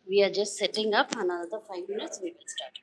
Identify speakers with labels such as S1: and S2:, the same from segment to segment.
S1: We are just setting up. Another 5 minutes, we will start.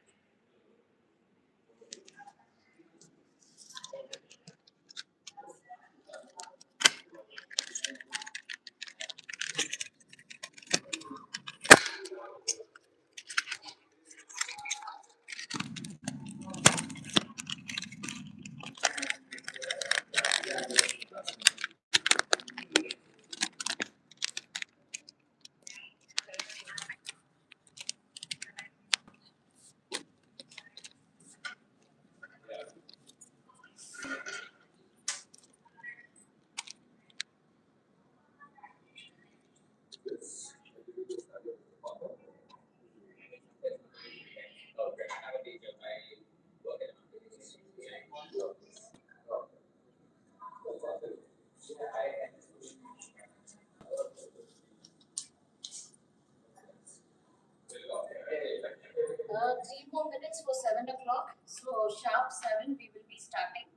S1: Three more minutes for 7 o'clock. So sharp 7, we will be starting.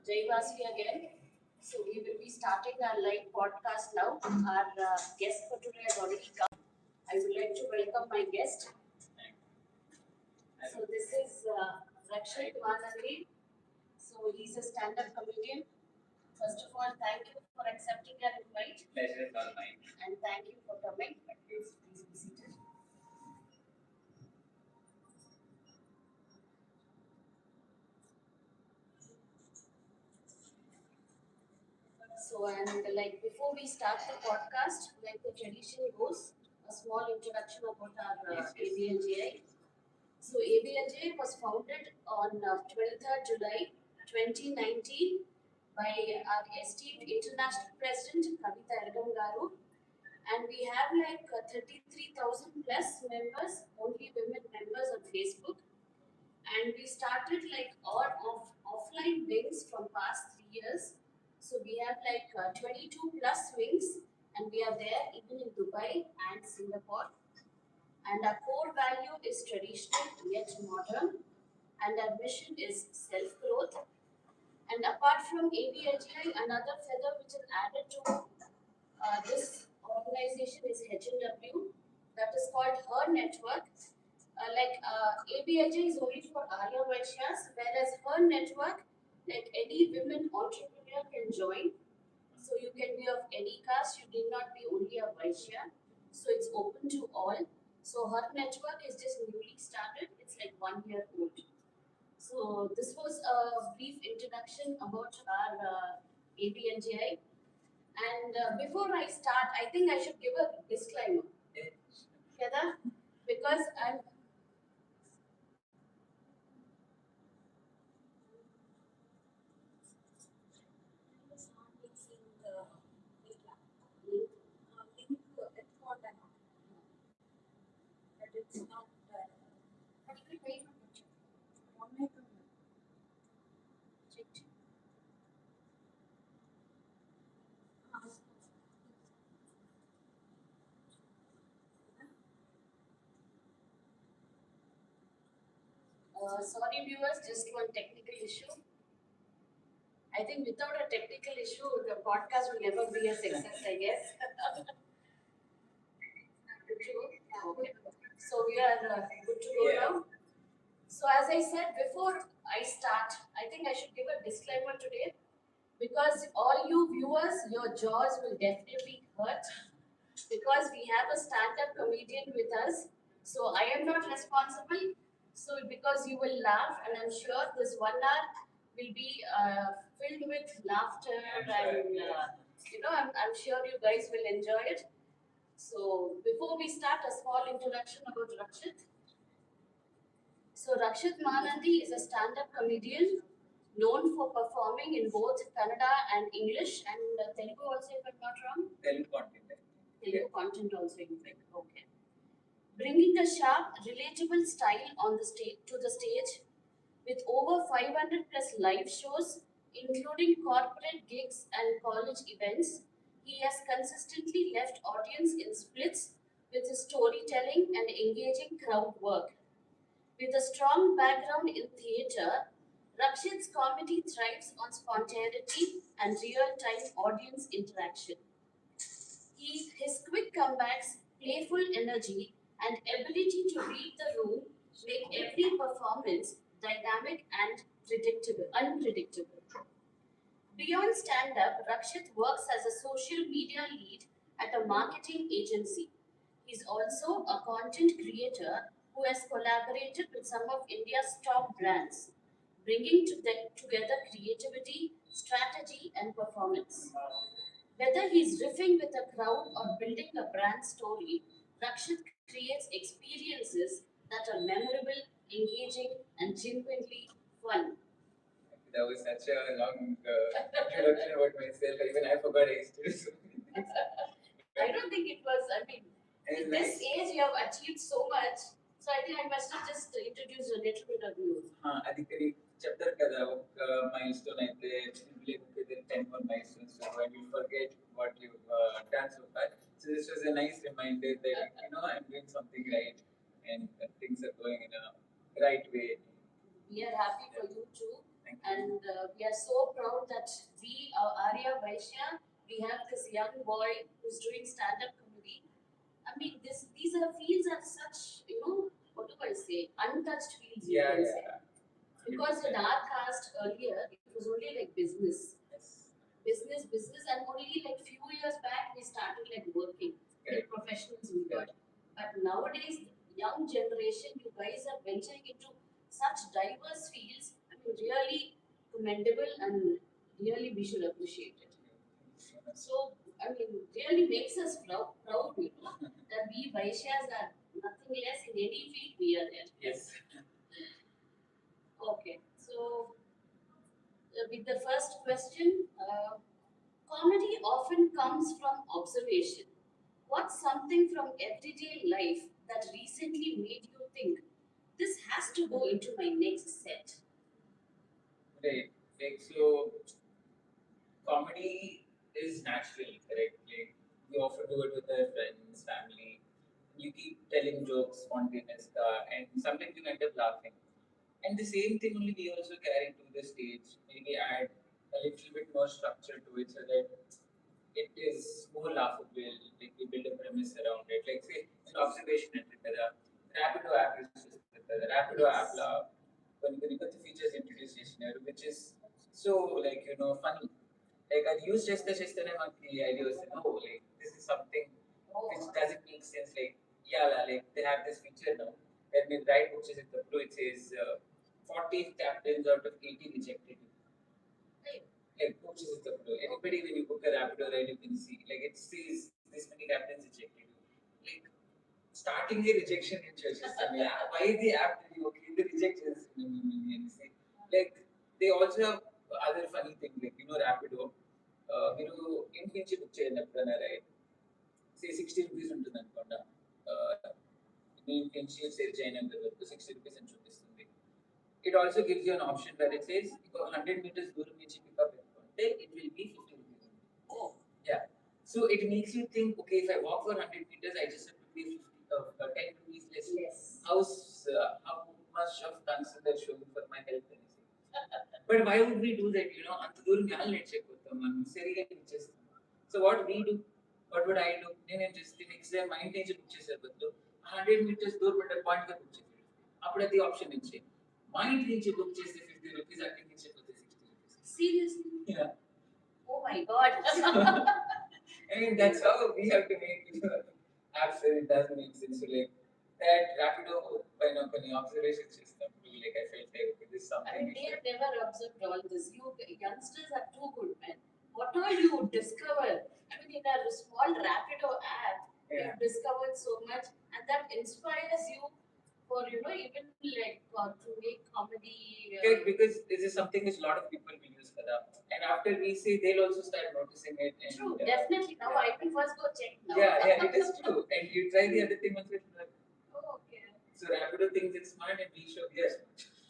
S1: Jai Vasi again. So we will be starting our live podcast now. Our guest for today has already come. I would like to welcome my guest. So this is Rakshit Manandi. So he's a stand-up comedian. First of all, thank you for accepting our invite. Pleasure is all mine. And thank you for coming. Please be seated. So, and like before we start the podcast, like the tradition goes, a small introduction about our AVLGI. So, AVLGI was founded on 23rd July 2019 by our esteemed international president Kavita Ergamgaru, and we have like 33,000 plus members, only women members on Facebook, and we started like all offline wings from past 3 years. So we have like 22 plus wings, and we are there even in Dubai and Singapore. And our core value is traditional yet modern, and our mission is self growth. And apart from AVLGI, another feather which is added to this organization is HNW, that is called Her Network. ABHA is only for Arya Vaishyas, whereas Her Network, like any women entrepreneur can join. So you can be of any caste, you need not be only a Vaishya. So it's open to all. So Her Network is just newly started, it's like 1 year old. So this was a brief introduction about our ABNGI. And before I start, I think I should give a disclaimer. Kedar, because I'm sorry viewers, just one technical issue. I think without a technical issue, the podcast will never be a success, I guess. Good to go? Okay. So we are good to go now. So as I said before I start, I think I should give a disclaimer today, because all you viewers, your jaws will definitely hurt, because we have a stand-up comedian with us. So I am not responsible. So because you will laugh, and I'm sure this 1 hour will be filled with laughter and I'm sure you guys will enjoy it. So before we start, a small introduction about Rakshit. So Rakshit Manandi is a stand-up comedian known for performing in both Kannada and English and Telugu also, if I'm not wrong. Telugu content. Telugu content also, in fact. Okay. Bringing a sharp, relatable style on the stage to the stage with over 500 plus live shows, including corporate gigs and college events. He has consistently left audience in splits with his storytelling and engaging crowd work. With a strong background in theatre, Rakshit's comedy thrives on spontaneity and real-time audience interaction. His quick comebacks, playful energy, and ability to read the room make every performance dynamic and unpredictable. Beyond stand up, Rakshit works as a social media lead at a marketing agency. He's also a content creator who has collaborated with some of India's top brands, bringing together creativity, strategy, and performance. Whether he's riffing with a crowd or building a brand story, Rakshit creates experiences that are memorable, engaging, and genuinely fun. That was such a long introduction about myself. Even I forgot I used to do so many things. I don't think it was, I mean, at this age you have achieved so much. So I think I must have just introduced a little bit of you. అది చెప్తారు కదా ఒక mile stone అయితే లేకపోతే 10 more milestones so and you forget what you done so far. So this was a nice reminder that I'm doing something right and things are going in a right way. We are happy for you too. And we are so proud that Arya Vaishya, we have this young boy who's doing stand-up comedy. I mean, these are fields are such, what do I say, untouched fields, you can say. Because in our caste earlier, it was only like business. Yes. Business, and only like few years back, we started like working, like professionals we got. But nowadays, young generation, you guys are venturing into such diverse fields. I mean, really commendable and really we should appreciate it. So, I mean, really makes us proud that we Vaishyas are nothing less in any field we are there. Yes. Okay, so with the first question, comedy often comes from observation. What's something from everyday life that recently made you think this has to go into my next set? Right. Like so, comedy is natural, correct? Like we often do it with our friends, family. You keep telling jokes, spontaneous, and sometimes you end up laughing. And the same thing only we also carry to the stage. Maybe add a little bit more structure to it so that it is more laughable. Like we build a premise around it. Like say an observation and Rapido app is just the Rapido app when you got the features introduced yesterday, which is so like funny. Like I used just the idea was no like this is something which doesn't make sense. Like like they have this feature now. When we write which is in the blue, it says 40 captains out of 80 rejected. Like coaches is the blue. Anybody when you book a Rapido ride, you can see like it says this many captains rejected. Like starting the rejection in churches. Why the app did you okay? The rejections like they also have other funny things like Rapido. మీరు ఇంటించి book చేయండి ఎప్పుడైనా right సే 60 rupees ఉంటుంది అనుకోండి మీ ఇంటి నుంచి జయనగర్ వరకు 60 rupees అని చూపిస్తుంది. It also gives you an option where it says 100 meters దూరం నుంచి పికప్ అనుకుంటే it will be 50 rupees. Oh. Yeah. So it makes you think, okay, if I walk for 100 meters, I just have to pay 10 rupees less. Yes. How much of concern they're showing for my health and but why would we do that? అంత దూరం ఎలా నడిచేపోతాం మనం సరిగా చేస్తాం. So what we do, what would I do? నేనేం చేస్తే next day మా ఇంటి నుంచి బుక్ చేసే బదులు 100 meters దూరం పెట్టే పాయింట్ గా బుక్ చేసేది. అప్పుడు అది ఆప్షన్ ఇచ్చే మా ఇంటి నుంచి బుక్ చేస్తే 50 rupees అక్కడి నుంచి పోతే 60 rupees. Seriously? Yeah. Oh my god. I mean that's how we have to make apps where it doesn't make sense. So like
S2: that Rapido kind of observation system too. Like I felt like okay, this is
S1: I
S2: something.
S1: mean, they have never observed all this. You youngsters are too good, man. What all you discover? I mean, in a small Rapido app,
S2: Yeah.
S1: you've discovered so much, and that inspires you for even like to make comedy.
S2: Correct, because this is something which a lot of people will use for that. And after we say, they'll also start noticing it. And,
S1: True, definitely. Now
S2: yeah.
S1: I will first go check now.
S2: Yeah, it is true. And you try the other thing also.
S1: Oh, okay.
S2: So Rapido thinks it's smart and we show yes.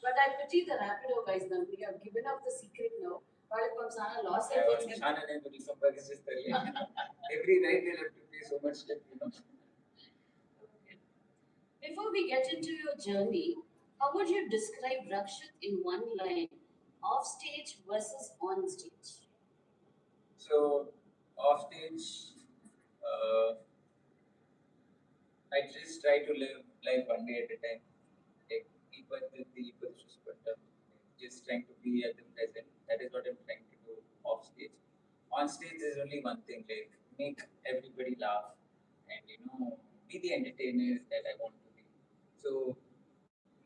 S1: But I pity the Rapido guys now. We have given up the secret now. వాళ్ళకి కొంచెం చాలా loss అయిపోతుంది.
S2: చాలా నేను సంపాదించేస్తారు. Every night they'll have to pay so much debt.
S1: Okay. Before we get into your journey, how would you describe Rakshit in one line? Off stage versus on stage.
S2: So, off stage, uh, I just try to live life one day at a time. Like, people just but just trying to be at the present. That is what I'm trying to do off stage. On stage, there's only one thing like make everybody laugh and be the entertainers that I want to be. So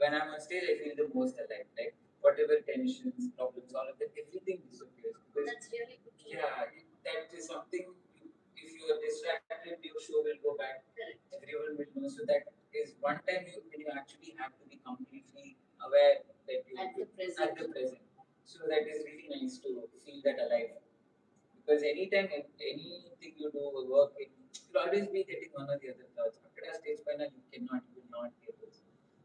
S2: when I'm on stage, I feel the most alive. Like whatever tensions, problems, all of that, everything disappears. Because
S1: That's really good.
S2: yeah, that is something. If you are distracted, your show will go back.
S1: Correct.
S2: Everyone will know. So that is one time when you actually have to be completely aware that you
S1: At the present.
S2: at the present. So that is really nice to feel that alive. Because anytime anything you do or work in, you'll always be getting one or the other thoughts. After a stage panel, you will not get those.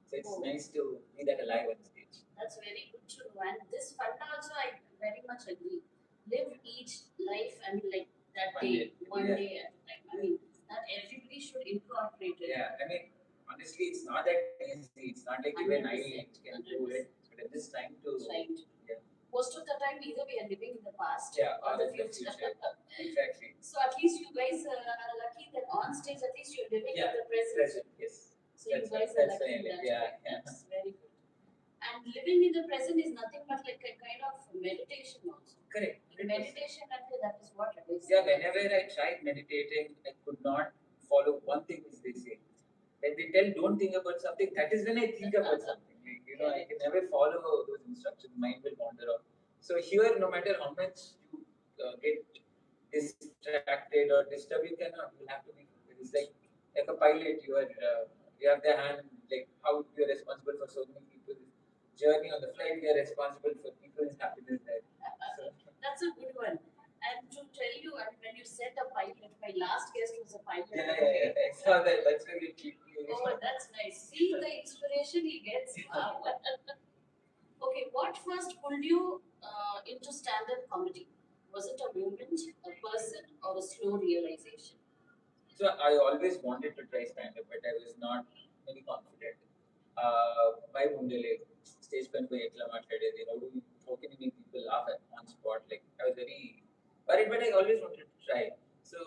S2: So it's nice to be that alive on stage.
S1: That's very good to know. And this fund also, I very much agree. Live each life, I mean, like that one day at a time. I mean, that everybody should incorporate it.
S2: Yeah, I mean, honestly, it's not that easy. It's not like even I can do it. But I'm just trying to. Yeah.
S1: Most of the time, either we are living in the past
S2: or
S1: the future.
S2: Exactly.
S1: So at least you guys are lucky that on stage, at least you're living in the present.
S2: Yes.
S1: So you guys are lucky in that. That's very good. And living in the present is nothing but like a kind of meditation also.
S2: Correct.
S1: Meditation, actually, that is what it is.
S2: Yeah, whenever I tried meditating, I could not follow one thing which they say. When they tell don't think about something, that is when I think about something. Like, I can never follow those instructions. Mind will wander off. So here, no matter how much you get distracted or disturbed, you cannot. You have to be. It's like a pilot. You have the hand. Like how you are responsible for so many people's journey on the flight. We are responsible for people's happiness there. So,
S1: that's a good one. And to tell you, and when you said a pilot, my last guest was a pilot.
S2: Yeah. I saw that. That's really cheap.
S1: Oh, that's nice. See the inspiration he gets. Wow. Okay, what first pulled you into stand-up comedy? Was it a moment, a person, or a slow realization?
S2: So I always wanted to try stand-up, but I was not very confident. My Mundale stage pen by Ekla matlade, how can you make people laugh on spot? Like I was very worried, but I always wanted to try. So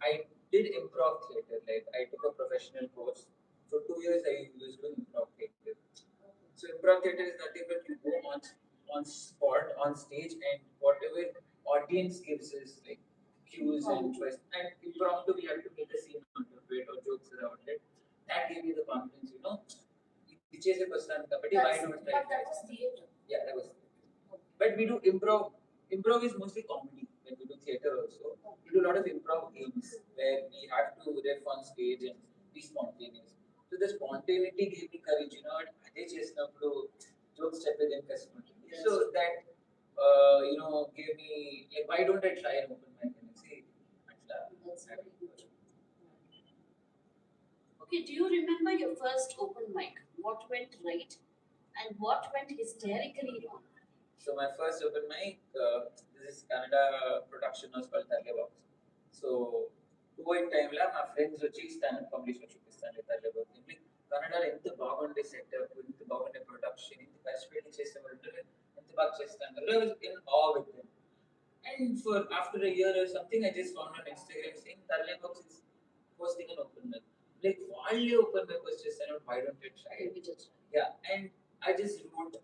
S2: I did improv theater. Like I took a professional course. For 2 years I was doing improv theater. So improv theater is nothing but you go on spot on stage and whatever audience gives us like cues and twist and impromptu we have to make a scene out of it or jokes around it. That gave me the confidence. Which is a question, but why don't I?
S1: But that was theater.
S2: Yeah, that was. But we do improv. Improv is mostly comedy. When we do theater also, we do a lot of improv games where we have to riff on stage and be spontaneous. So the spontaneity gave me courage. అదే చేసినప్పుడు jokes చెప్పేది కష్టం. So that gave me like why don't I try an open mic and see
S1: That's very good. Okay, do you remember your first open mic? What went right and what went hysterically wrong?
S2: So my first open mic, this is Canada production was called Tarle Box. So COVID time la my friends వచ్చి stand up comedy show చూపిస్తాను Tarle Box. కన్నడలో ఎంత బాగుండే setup ఎంత బాగుండే production ఎంత కష్టపడి చేసేవాళ్ళు ఎంత బాగా చేస్తాను I was in awe with them. And for after a year or something, I just found on Instagram saying Tarle Box is hosting an open mic. Like wildly open mic was just why don't you try it? Yeah, and I just wrote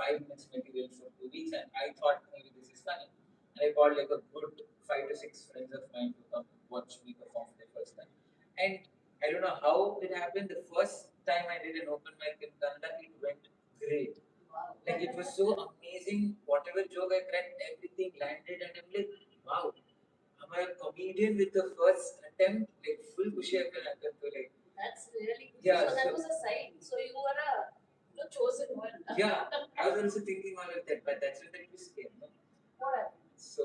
S2: 5 minutes material for 2 weeks, and I thought maybe this is funny. And I called like a good 5 to 6 friends of mine to come watch me perform for the first time. And I I don't know how it happened. The first time I did an open mic in Kannada, it went great.
S1: Wow.
S2: Like it was so amazing. Whatever joke I cracked, everything landed, and I'm like, wow, am I a comedian with the first attempt? Like full kushi I can like.
S1: That's really good.
S2: Yeah,
S1: So that
S2: so-
S1: was a sign. So you were the chosen one.
S2: Yeah, I was also thinking all of that, but that's when the twist came. No?
S1: What happened?
S2: So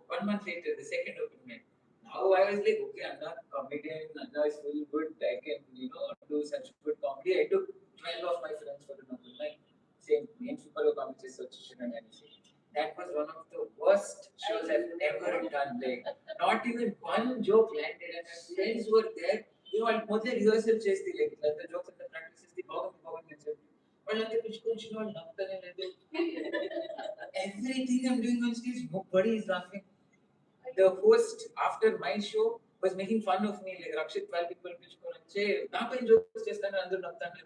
S2: 1 month later, the second open mic. Now I was like, okay, I'm not comedian. Now it's full good. I can, do such good comedy. I took 12 of my friends for an open mic. Same main super low comedy association and anything. That was one of the worst shows I've ever done. Like, not even one joke landed, and my friends were there. I'll ಮೊದಲೇ rehearsal చేಸ್ತೀನಿ like the jokes and the practices the ಬಾಗಮ್ ಅಂತ ಹೇಳಿ వాళ్ళంతా పిచ్చుకొని వాళ్ళు నవ్వుతానే లేదు everything I'm doing on stage nobody is laughing. The host after my show was making fun of me like Rakshit 12 people పిచ్చుకొని వచ్చే నా పైన jokes చేస్తాను అందరూ నవ్వుతాను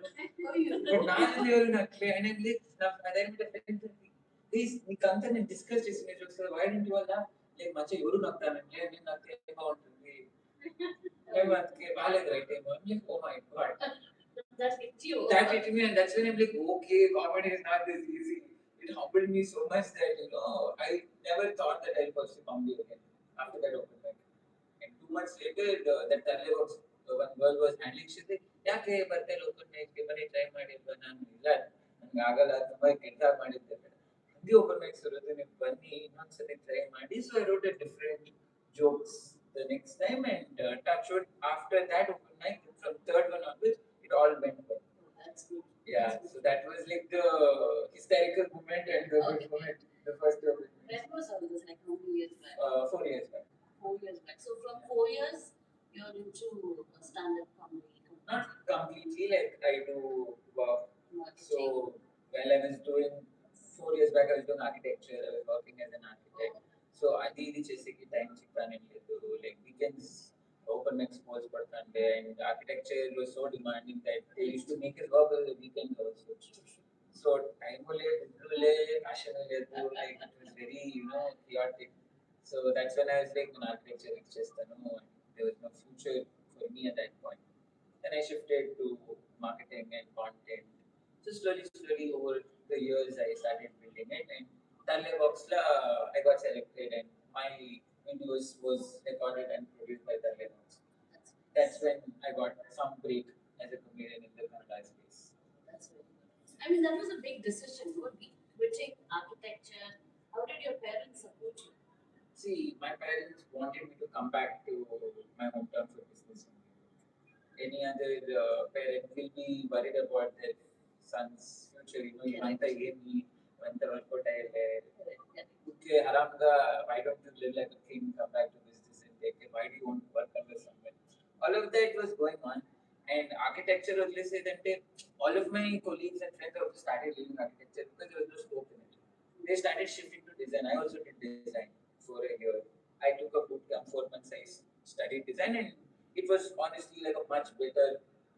S2: but నాది ఎవరు నక్కలే and I'm like అదే friends ప్లీజ్ నీకంతా నేను డిస్కస్ చేసిన jokes why didn't you all laugh like మచ్చ ఎవరు నవ్వుతానంటే నేను నాకు ఏం బాగుంటుంది మేము ಅದಕ್ಕೆ బాలేదు right time I'm like oh my god
S1: that hit you.
S2: That hit me, and that's when I'm like, okay, comedy is not this easy. It humbled me so much that I never thought that I'll pursue comedy again after that open mic. And 2 months later, that Tarle was one girl was handling. She said, "ಯಾಕೆ ಬರ್ತಾ ಇಲ್ಲ open mic ಗೆ ಬನ್ನಿ try ಮಾಡಿ ಅಂತ ನಾನು ಇಲ್ಲ ನಂಗೆ ಆಗಲ್ಲ ತುಂಬಾ ಕೆಟ್ಟಾಗಿ ಮಾಡಿದ್ದೆ ಹಂಗೆ open mic ಇರುತ್ತೆ ನೀವು ಬನ್ನಿ ಇನ್ನೊಂದ್ಸತಿ try ಮಾಡಿ. So I wrote a different jokes the next time, and touch wood after that open mic from third one onwards it all went well.
S1: That's good.
S2: Yeah, so that was like the hysterical moment and the good moment, the first open mic.
S1: When was all this? Like how many years back?
S2: 4 years back.
S1: 4 years back. So from 4 years, you're into stand-up comedy.
S2: Not completely, like I do work.
S1: Marketing.
S2: So while I was doing 4 years back, I was doing architecture. I was working as an architect. So అది ఇది చేసేకి time చిక్కానేం లేదు like weekends open mics was పడుతుండే and architecture was so demanding that they used to make us work on the weekends also. So time లేదు passion లేదు like it was very chaotic. So that's when I was like in architecture it's just there was no future for me at that point. Then I shifted to marketing and content. So slowly over the years, I started building it. And Talle Boxla, I got selected, and my videos was recorded and produced by Talle Box. That's when I got some break as a comedian in the Kannada space.
S1: That's very good. I mean, that was a big decision. Quitting architecture. How did your parents support you?
S2: See, my parents wanted me to come back to my hometown for business. Any other parent will be worried about their son's future. Ivanta emi, Ivanta workout ayile. Okay, haramga, why don't you live like a king, come back to business and take it? Why do you want to work under someone? All of that was going on. And architecture, all of my colleagues and friends also started leaving architecture because there was no scope in it. They started shifting to design. I also did design for a year. I took a boot camp, 4 months. I studied design, and it was honestly like a much better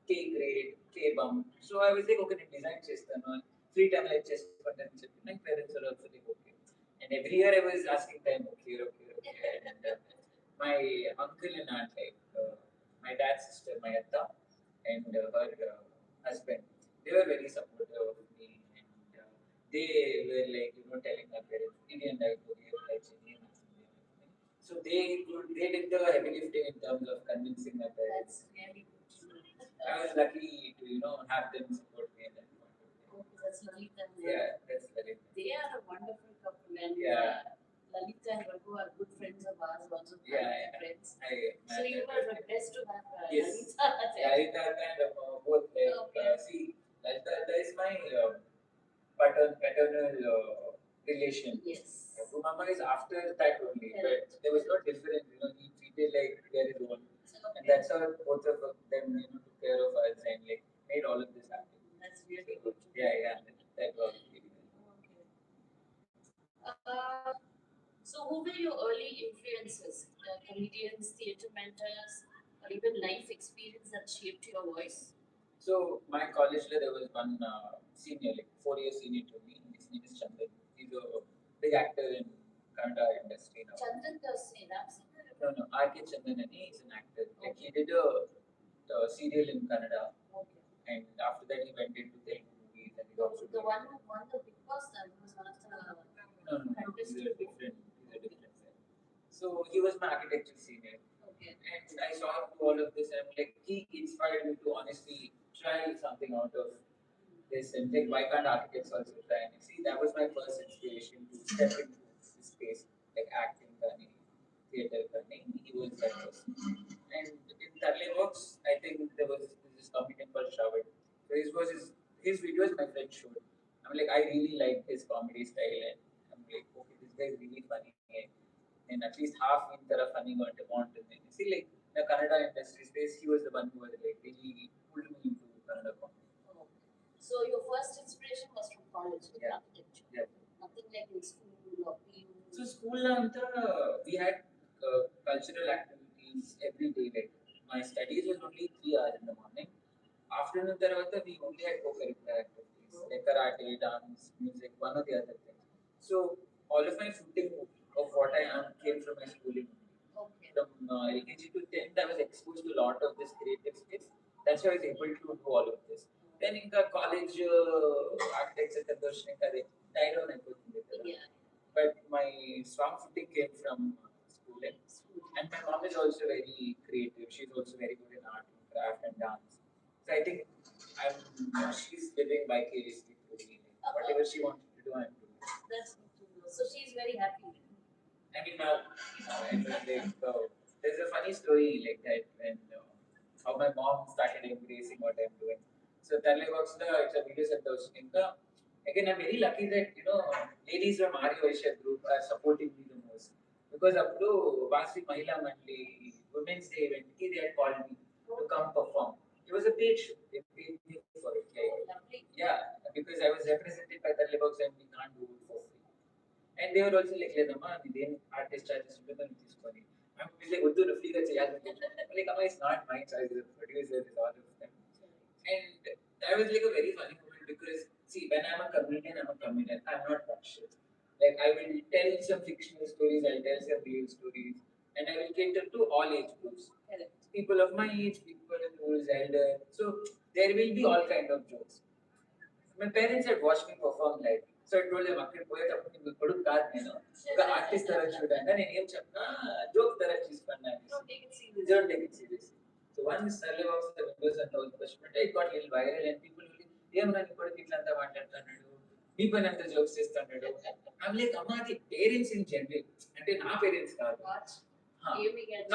S2: K grade, K bump. So I was like, okay, నేను design చేస్తాను. Free time like చేసుకుంటాను అని చెప్పి my parents were also like, okay. And every year I was asking them, okay. And my uncle and aunt, like my dad's sister, my atta, and her husband, they were very supportive of me, and they were like, telling my parents, Indian diet, like so they did the heavy lifting in terms of convincing my parents.
S1: That's really good.
S2: I was lucky to have them support me at that point.
S1: Okay, that's Lalita.
S2: Yeah, that's Lalit.
S1: They are a wonderful couple, and
S2: Yeah.
S1: Lalita and Raghu are good friends of ours, also
S2: Yeah.
S1: friends.
S2: I
S1: So you were blessed to have
S2: Yes.
S1: Lalita there.
S2: Lalita and both like
S1: Okay.
S2: see Lalita is my paternal relation.
S1: Yes.
S2: Mama is after that only, but there was no difference. He treated like their own, and
S1: Okay.
S2: that's how both of them, took care of us and like made all of this happen.
S1: That's really good.
S2: Yeah, that was really good.
S1: Okay. So who were your early influences? Comedians, theatre mentors, or even life experience that shaped your voice?
S2: So my college there was one senior, like 4 years senior to me. His name is Chandan. He's a big actor in Kannada industry now.
S1: Chandan does say that.
S2: No, R.K. Chandan, and he is an actor. Like he did a serial in Kannada,
S1: Okay.
S2: and after that he went into Telugu movies and he also
S1: The
S2: did.
S1: one who won the Big Boss, that was one of the
S2: No, no, no. He's a
S1: contestants.
S2: different. He's a different guy. So he was my architecture senior,
S1: Okay.
S2: and I saw him do all of this, and like he inspired me to honestly try something out of this, and like why can't architects also try? And see, that was my first inspiration to step into this space, like acting, learning, theater, learning. He was that person. And in Tarle Works, I think there was this comedian called Shravan. So his videos my friend showed. I'm like, I really like his comedy style, and I'm like, okay, this guy is really funny. And at least half in तरह funny got amount in it. See, like in the Kannada industry space, he was the one who was like really pulled me into Kannada comedy.
S1: Oh. So your first inspiration was from college with
S2: Yeah.
S1: architecture.
S2: Yeah.
S1: Nothing like in school or PU.
S2: So school we had cultural activities every day. Like my studies was only 3 hours in the morning. Afternoon tarvata we only had co-curricular activities like karate, dance, music, one or the other thing. So all of my footing of what I am came from my schooling.
S1: Okay.
S2: From LKG to 10th, I was exposed to a lot of this creative space. That's why I was able to do all of this. Then in the college, architecture conversion, died on everything.
S1: Yeah.
S2: But my strong footing came from schooling. And my mom is also very creative. She's also very good in art and craft and dance. So I think she's living vicariously through me. Whatever she wanted to do, I'm doing.
S1: That's good to know. So she's very happy with you.
S2: I mean, it was like, there's a funny story like that when how my mom started embracing what I'm doing. So Tale Works, it's a video set hosting. Again, I'm very lucky that ladies from Arya Vaishya group are supporting me the most because up to Vasi Mahila Mandli Women's Day event, they had called me to come perform. It was a paid show. They paid me for it. Yeah, because I was represented by Tale Works and we can't do it for free. And they were also like, లేదమ్మా ఇదేం artist charges ఉంటుందని తీసుకొని I'm like, వద్దు ఫ్రీగా చేయాలి like, amma, it's not my choice, the producer is all of them. And that was like a very funny moment because, see, when I'm a comedian, I'm not that shit. Like, I will tell some fictional stories, I'll tell some real stories, and I will cater to all age groups. Correct. People of my age, people who is elder. So, there will be all kind of jokes. My parents had watched me perform live. So I told them, అక్కడికి పోయేటప్పుడు నీకు కొడుకు కాదు నేను ఒక artist తర చూడండి నేను ఏం చెప్పినా జోక్ తర తీసుకున్నా don't take it seriously. So once Sarle Box the windows and all the question it got little viral and people will ఏమన్నా నీ కొడుకు ఇట్లా అంతా మాట్లాడుతున్నాడు మీ పని అంతా జోక్స్ చేస్తున్నాడు I'm like అమ్మ అది పేరెంట్స్ ఇన్ జనరల్ అంటే నా పేరెంట్స్ కాదు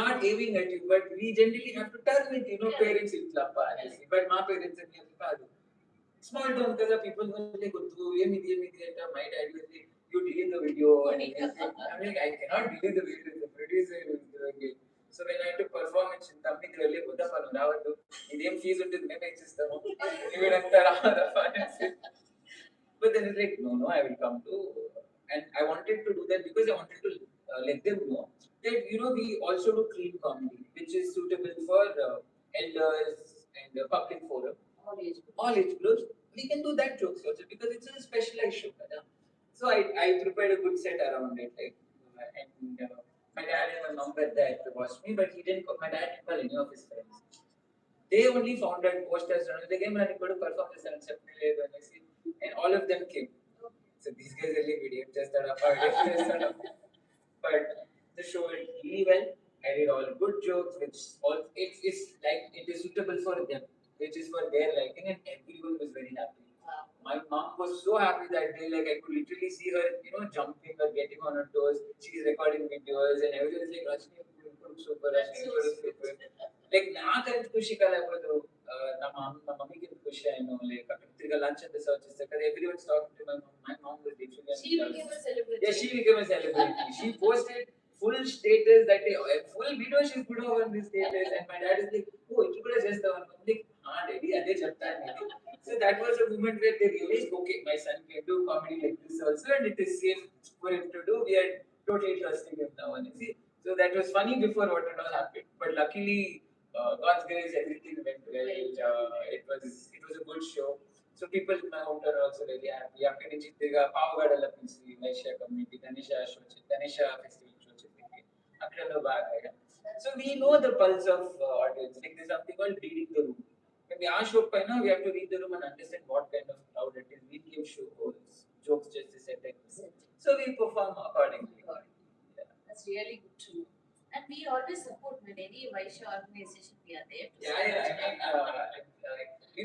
S2: not aiming at you but we generally have to turn it parents ఇట్లా అనేసి but మా పేరెంట్స్ అని కాదు small town because people will like, my dad will say, you delete the video and everything. I'm like, I cannot delete the video, the producer is doing it. So when I had to perform in Chintamani, they were like, what the fun, now do? Idem fees until the next system. Even after the fun. But then it's like, no, I will come to, and I wanted to do that because I wanted to let them know that, we also do clean comedy, which is suitable for elders and public forum all age groups, we can do that jokes also because it's a specialized show. So I prepared a good set around it. Like, and my dad and my mom were there to watch me, but he didn't. My dad didn't call any of his friends. They only found out posters and they came and to perform this and and all of them came. So these guys are like idiots, just that but the show went really well. I did all good jokes, which all it's like it is suitable for them, which is for their liking, and everyone was very happy. My mom was so happy that day, like I could literally see her, jumping or getting on her toes. She's recording videos, and everyone is like, Rajni, super, Rajni, super. Like, ನಾಕಂತ ಖುಷಿ ಕಲಾಗೋದು ನಮ್ಮ ಮಮ್ಮಿಗೆ ಖುಷಿ like after lunch at the search everyone's talking to my mom. My mom was literally she became a celebrity. Yeah, she became a celebrity. She posted full status that day, full video she put up on this status, and my dad is like, oh, it could have just the one. I'm like, daddy, ade chapta hai. So that was a moment where they realized, okay, my son can do comedy like this also, and it is safe for him to do. We are totally trusting him now, and see. So that was funny before what it all happened, but luckily, God's grace, everything went well. It was a good show. So people in my hometown are also very happy. After Nichitiga, Pavagada Lapisi, Vaishya community, Ganesha festival show. After no bag, So we know the pulse of audience. Like there's something called reading the room. When we are show now, we have to read the room and understand what kind of crowd it is. We give show jokes just to set it. So we perform accordingly. Yeah.
S1: That's really good to know. And we always support when any Vaishya organization we are there.
S2: Yeah, yeah.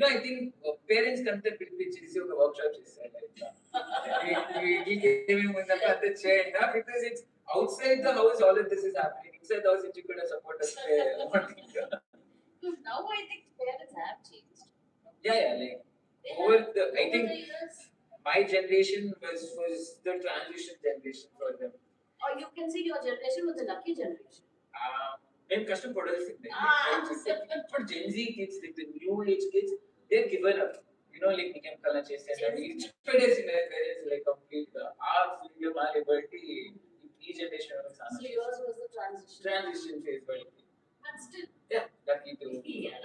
S2: I think parents concept పిలిపించేసి ఒక workshop చేస్తారు we gave him in the at the chair because it's outside the house all of this is happening. Inside the house, if you could have supported
S1: Because now I think parents have changed.
S2: Yeah, like over the I think my generation was the transition generation for them.
S1: Or you can say your generation was the lucky generation.
S2: మేము కష్టపడాల్సిందే ఇప్పుడు Gen Z kids, like the new age kids, they're given up. Like became kala చేసేసారు ఇచ్చి పెట్టేసిన parents like complete ఆ freedom ఆ liberty ఈ generation
S1: So yours was the
S2: transition phase, but
S1: still
S2: yeah, lucky to
S1: yeah.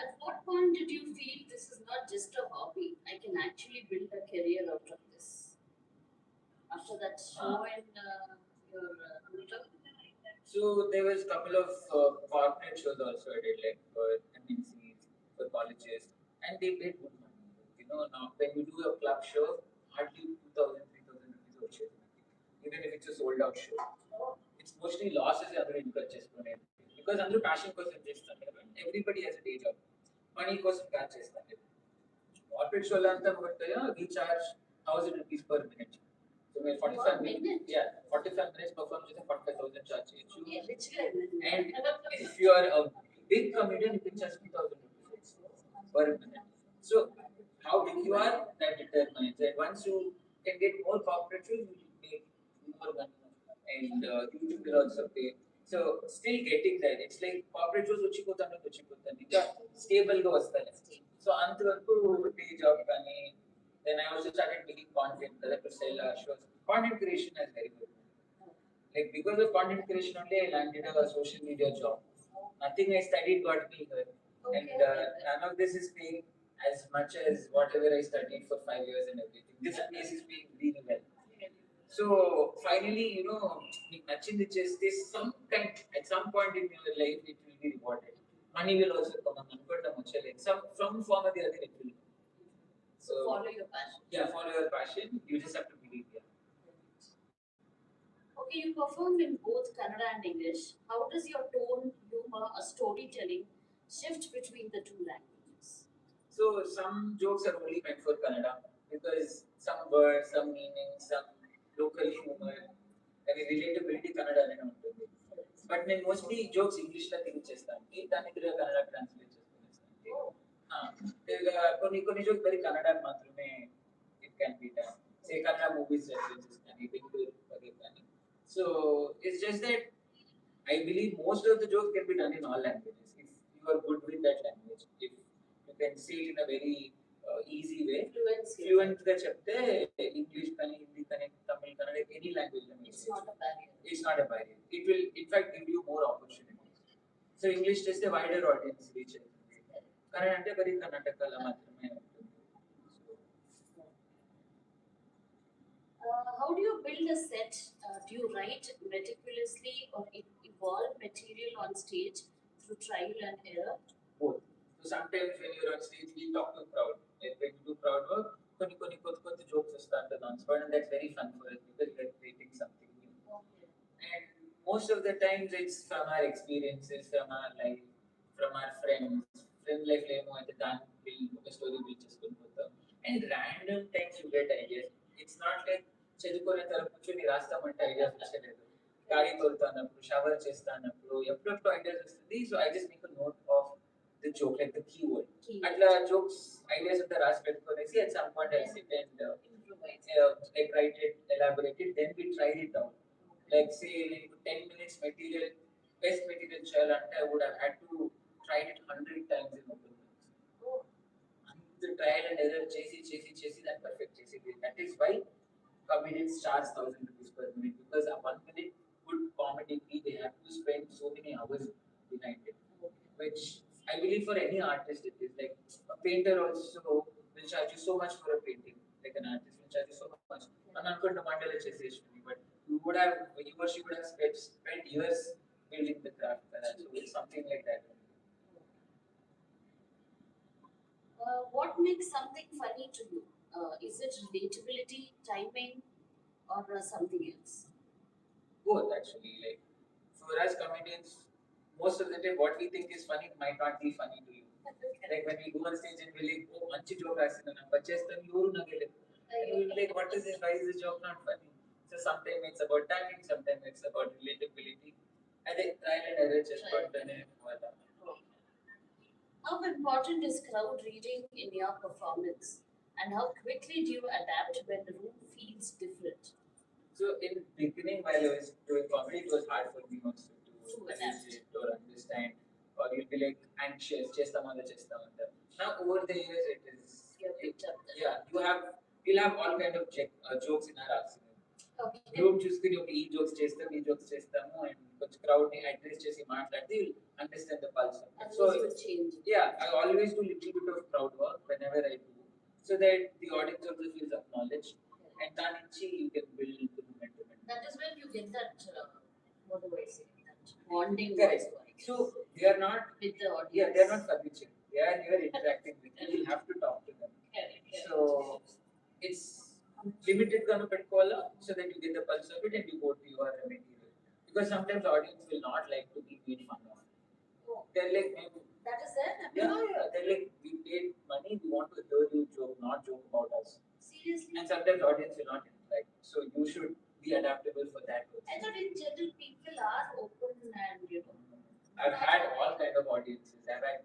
S1: At what point did you feel this is not just a hobby? I can actually build a career out of this. After that show and your Amrita?
S2: So there was a couple of corporate shows also I did, like for MNCs, for colleges, and they paid good money. Now when you do a club show, hardly 2,000, 3,000 rupees a show. Even if it's a sold out show. It's mostly losses other income చేసుకునేది because అందరూ passion కోసం చేస్తారు. Everybody has a day job. Money కోసం కాదు చేస్తారు. Corporate show అంతా we charge 1,000 rupees per minute. So we 45 minutes. Yeah, 45 minutes perform with a 45,000 charge. And if you are a big comedian, you can charge 2,000 rupees per minute. So how big you are, that determines. And once you can get more corporate shows, you will make more money. And YouTube will also pay. So still getting there. It's like corporate shows వచ్చిపోతాను ఇంకా stable గా వస్తాయి. So అంతవరకు day job కానీ then I also started making content to sell our shows. Content creation is very good. Like because of content creation only, I landed a social media job. Nothing I studied got me here, and none of this is paying as much as whatever I studied for 5 years and everything. This place is paying really well. So finally, మీకు నచ్చింది చేస్తే at some point in your life it will be rewarded. Money will also come అనుకోవడం వచ్చేలేదు. Some form or the other it will.
S1: So follow your passion.
S2: Yeah, follow your passion. You just have to believe. Yeah.
S1: Okay, you performed in both Kannada and English. How does your tone, humor, or storytelling shift between the two languages?
S2: So some jokes are only meant for Kannada because some words, some meanings, some local humor, and relatability Kannada అనే ఉంటుంది. But నేను mostly jokes English లో think చేస్తాను. దాన్ని Kannada translate చేసుకునేస్తాను. కొన్ని jokes very Kannada మాత్రమే it can be done say Kannada movies references కానీ బెంగళూరు వగైరా కానీ so it's just that I believe most of the jokes can be done in all languages if you are good with that language. If you can say it in a very easy way, fluent గా చెప్తే English కానీ హిందీ కానీ Tamil Kannada any language
S1: it's not a barrier.
S2: It's not a barrier. It will in fact give you more opportunities. So English చేస్తే wider audience reach. Kannada అంటే very కర్ణాటకలో మాత్రమే ఉంటుంది.
S1: How do you build a set? Do you write meticulously or evolve material on stage through trial and error?
S2: Both. So sometimes when you're on stage, we talk to crowd. Like when you do crowd work, కొన్ని కొత్త jokes వస్తాయి on spot, and that's very fun for us because we're creating something new.
S1: Okay.
S2: And most of the times it's from our experiences, from our life, from our friends. Friend life lemo at the time will a story will just go. And random times you get ideas. It's not like చదువుకునే తరపు కూర్చొని రాస్తామంటే ideas వచ్చలేదు గాడి తోలుతున్నప్పుడు shower చేస్తున్నప్పుడు ఎప్పుడెప్పుడు ideas వస్తుంది so I just make note of the joke like the keyword అట్లా jokes ideas అంతా రాసి పెట్టుకునేసి at some point I sit and like write it, elaborate it, then we try it out. Like say 10 minutes material, best material చేయాలంటే I would have had to try it 100 times in open mics. The trial and error చేసి that perfect చేసి that is why comedians charge 1,000 rupees per minute because a 1 minute good comedy they have to spend so many hours behind it. Which I believe for any artist it is like a painter also will charge you so much for a painting. Like an artist will charge you so much. And I'm going to mandala cheseshwari, but you would have, you or she would have spent years building the craft. So it's something like that.
S1: What makes something funny to you? Is it relatability, timing, or something else?
S2: Both actually. Like for us comedians, most of the time what we think is funny might not be funny to you. Like when we go on stage and we're like, oh, manchi joke asina, but just then you nagale. And we're like, what is this? Why is this joke not funny? So sometimes it's about timing, sometimes it's about relatability. I think trial and error just got done in wala.
S1: How important is crowd reading in your performance? And how quickly do you adapt when the room feels different?
S2: So in beginning, while I was doing comedy, it was hard for me also to
S1: Adapt.
S2: manage it or understand, or you'll be like anxious, just another, just another. Now over the years, it is.
S1: You have picked up that.
S2: Yeah, we'll have all kind of jokes in our arsenal.
S1: Okay.
S2: Room చూసుకుని ఒక ఈ jokes చేస్తాం ఈ jokes చేస్తాము and కొంచెం crowd ని address చేసి మాట్లాడితే understand the pulse so
S1: change.
S2: yeah I always do little bit of crowd work whenever I do so that the audience also feels acknowledged and దాని నుంచి you can build the momentum.
S1: That is when you get that, what do I say, that bonding.
S2: Correct.
S1: Also,
S2: So they are not
S1: with the audience.
S2: Yeah, they are not furniture. They are here interacting with you. You have to talk to them.
S1: Correct.
S2: So it's limited kind of petkola so that you get the pulse of it and you go to your material. Because sometimes audience will not like to be made fun of.
S1: Oh.
S2: They're like, maybe,
S1: That is there?
S2: yeah. They're like, we paid money, we want to hear you joke, not joke about us.
S1: Seriously?
S2: And sometimes audience will not interact. So you should be adaptable for that.
S1: I thought in general people are open and
S2: I've had all kind of audiences. I've had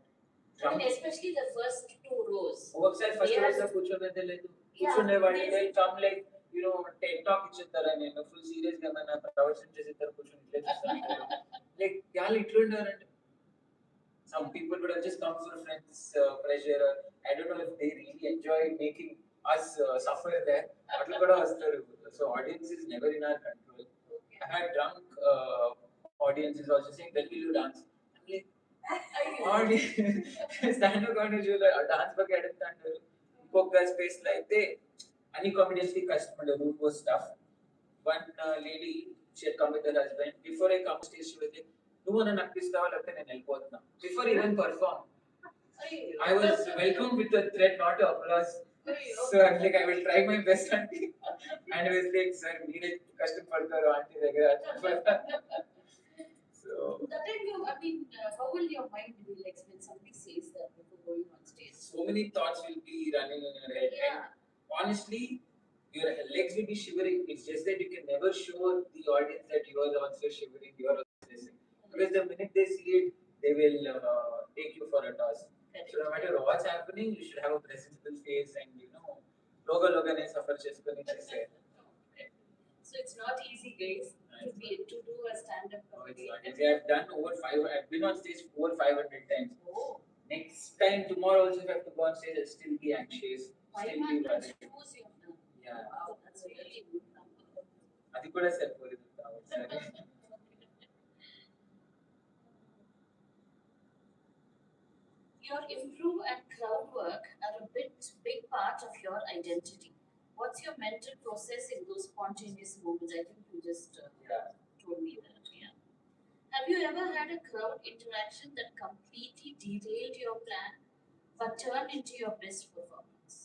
S1: I mean, especially the first two rows.
S2: ఒకసారి first రోజు కూర్చోనే లేదు కూర్చునే వాళ్ళు they come like you know tech talk ఇచ్చేస్తారా నేను full serious గా మన ప్రవచనం చేసేస్తారు కూర్చొని ఇట్లా చూస్తాను లైక్ వాళ్ళు ఇట్లుంటారంటే some people would have just come for friends pressure I don't know if they really enjoy making us suffer there అట్లా కూడా వస్తారు so audience is never in our control. I had drunk audiences also saying when will you dance I'm like stand up comedy షోలో dance ಬಗ್ಗೆ అడుగుతా అంటారు ఇంకొక space లో అయితే అన్ని కామెడియన్స్ కి కష్టం ఉండదు room was tough one lady she had come with her husband before I come stage she was నువ్వు నన్ను అనిపిస్తావా లేకపోతే నేను వెళ్ళిపోతున్నా before even perform I was welcomed with a threat, not a applause. So I'm like, I will try my best, auntie. And I was like, sir, meere కష్టపడతారు auntie దగ్గర. So
S1: that time I mean, how will your mind be like when somebody says that before going on stage?
S2: So many thoughts will be running in your head.
S1: Yeah.
S2: And honestly, your legs will be shivering. It's just that you can never show the audience that you are also shivering, you are also listening. Because the minute they see it, they will take you for a toss. So no matter what's happening, you should have a presentable face and loga ne suffer cheskoni chese.
S1: So it's not easy, guys, to do a stand-up comedy.
S2: I've done over 5. I've been on stage over 500 times. Oh. Next time, tomorrow also, if I have to go on stage, I'll still be anxious.
S1: 500 shows you have done.
S2: Yeah.
S1: Wow, that's a really good number.
S2: అది కూడా సరిపోలేదు సరే.
S1: Your improv and crowd work are a big part of your identity. What's your mental process in those spontaneous moments? I think you just told me that. Yeah. Have you ever had a crowd interaction that completely derailed your plan but turned into your best performance?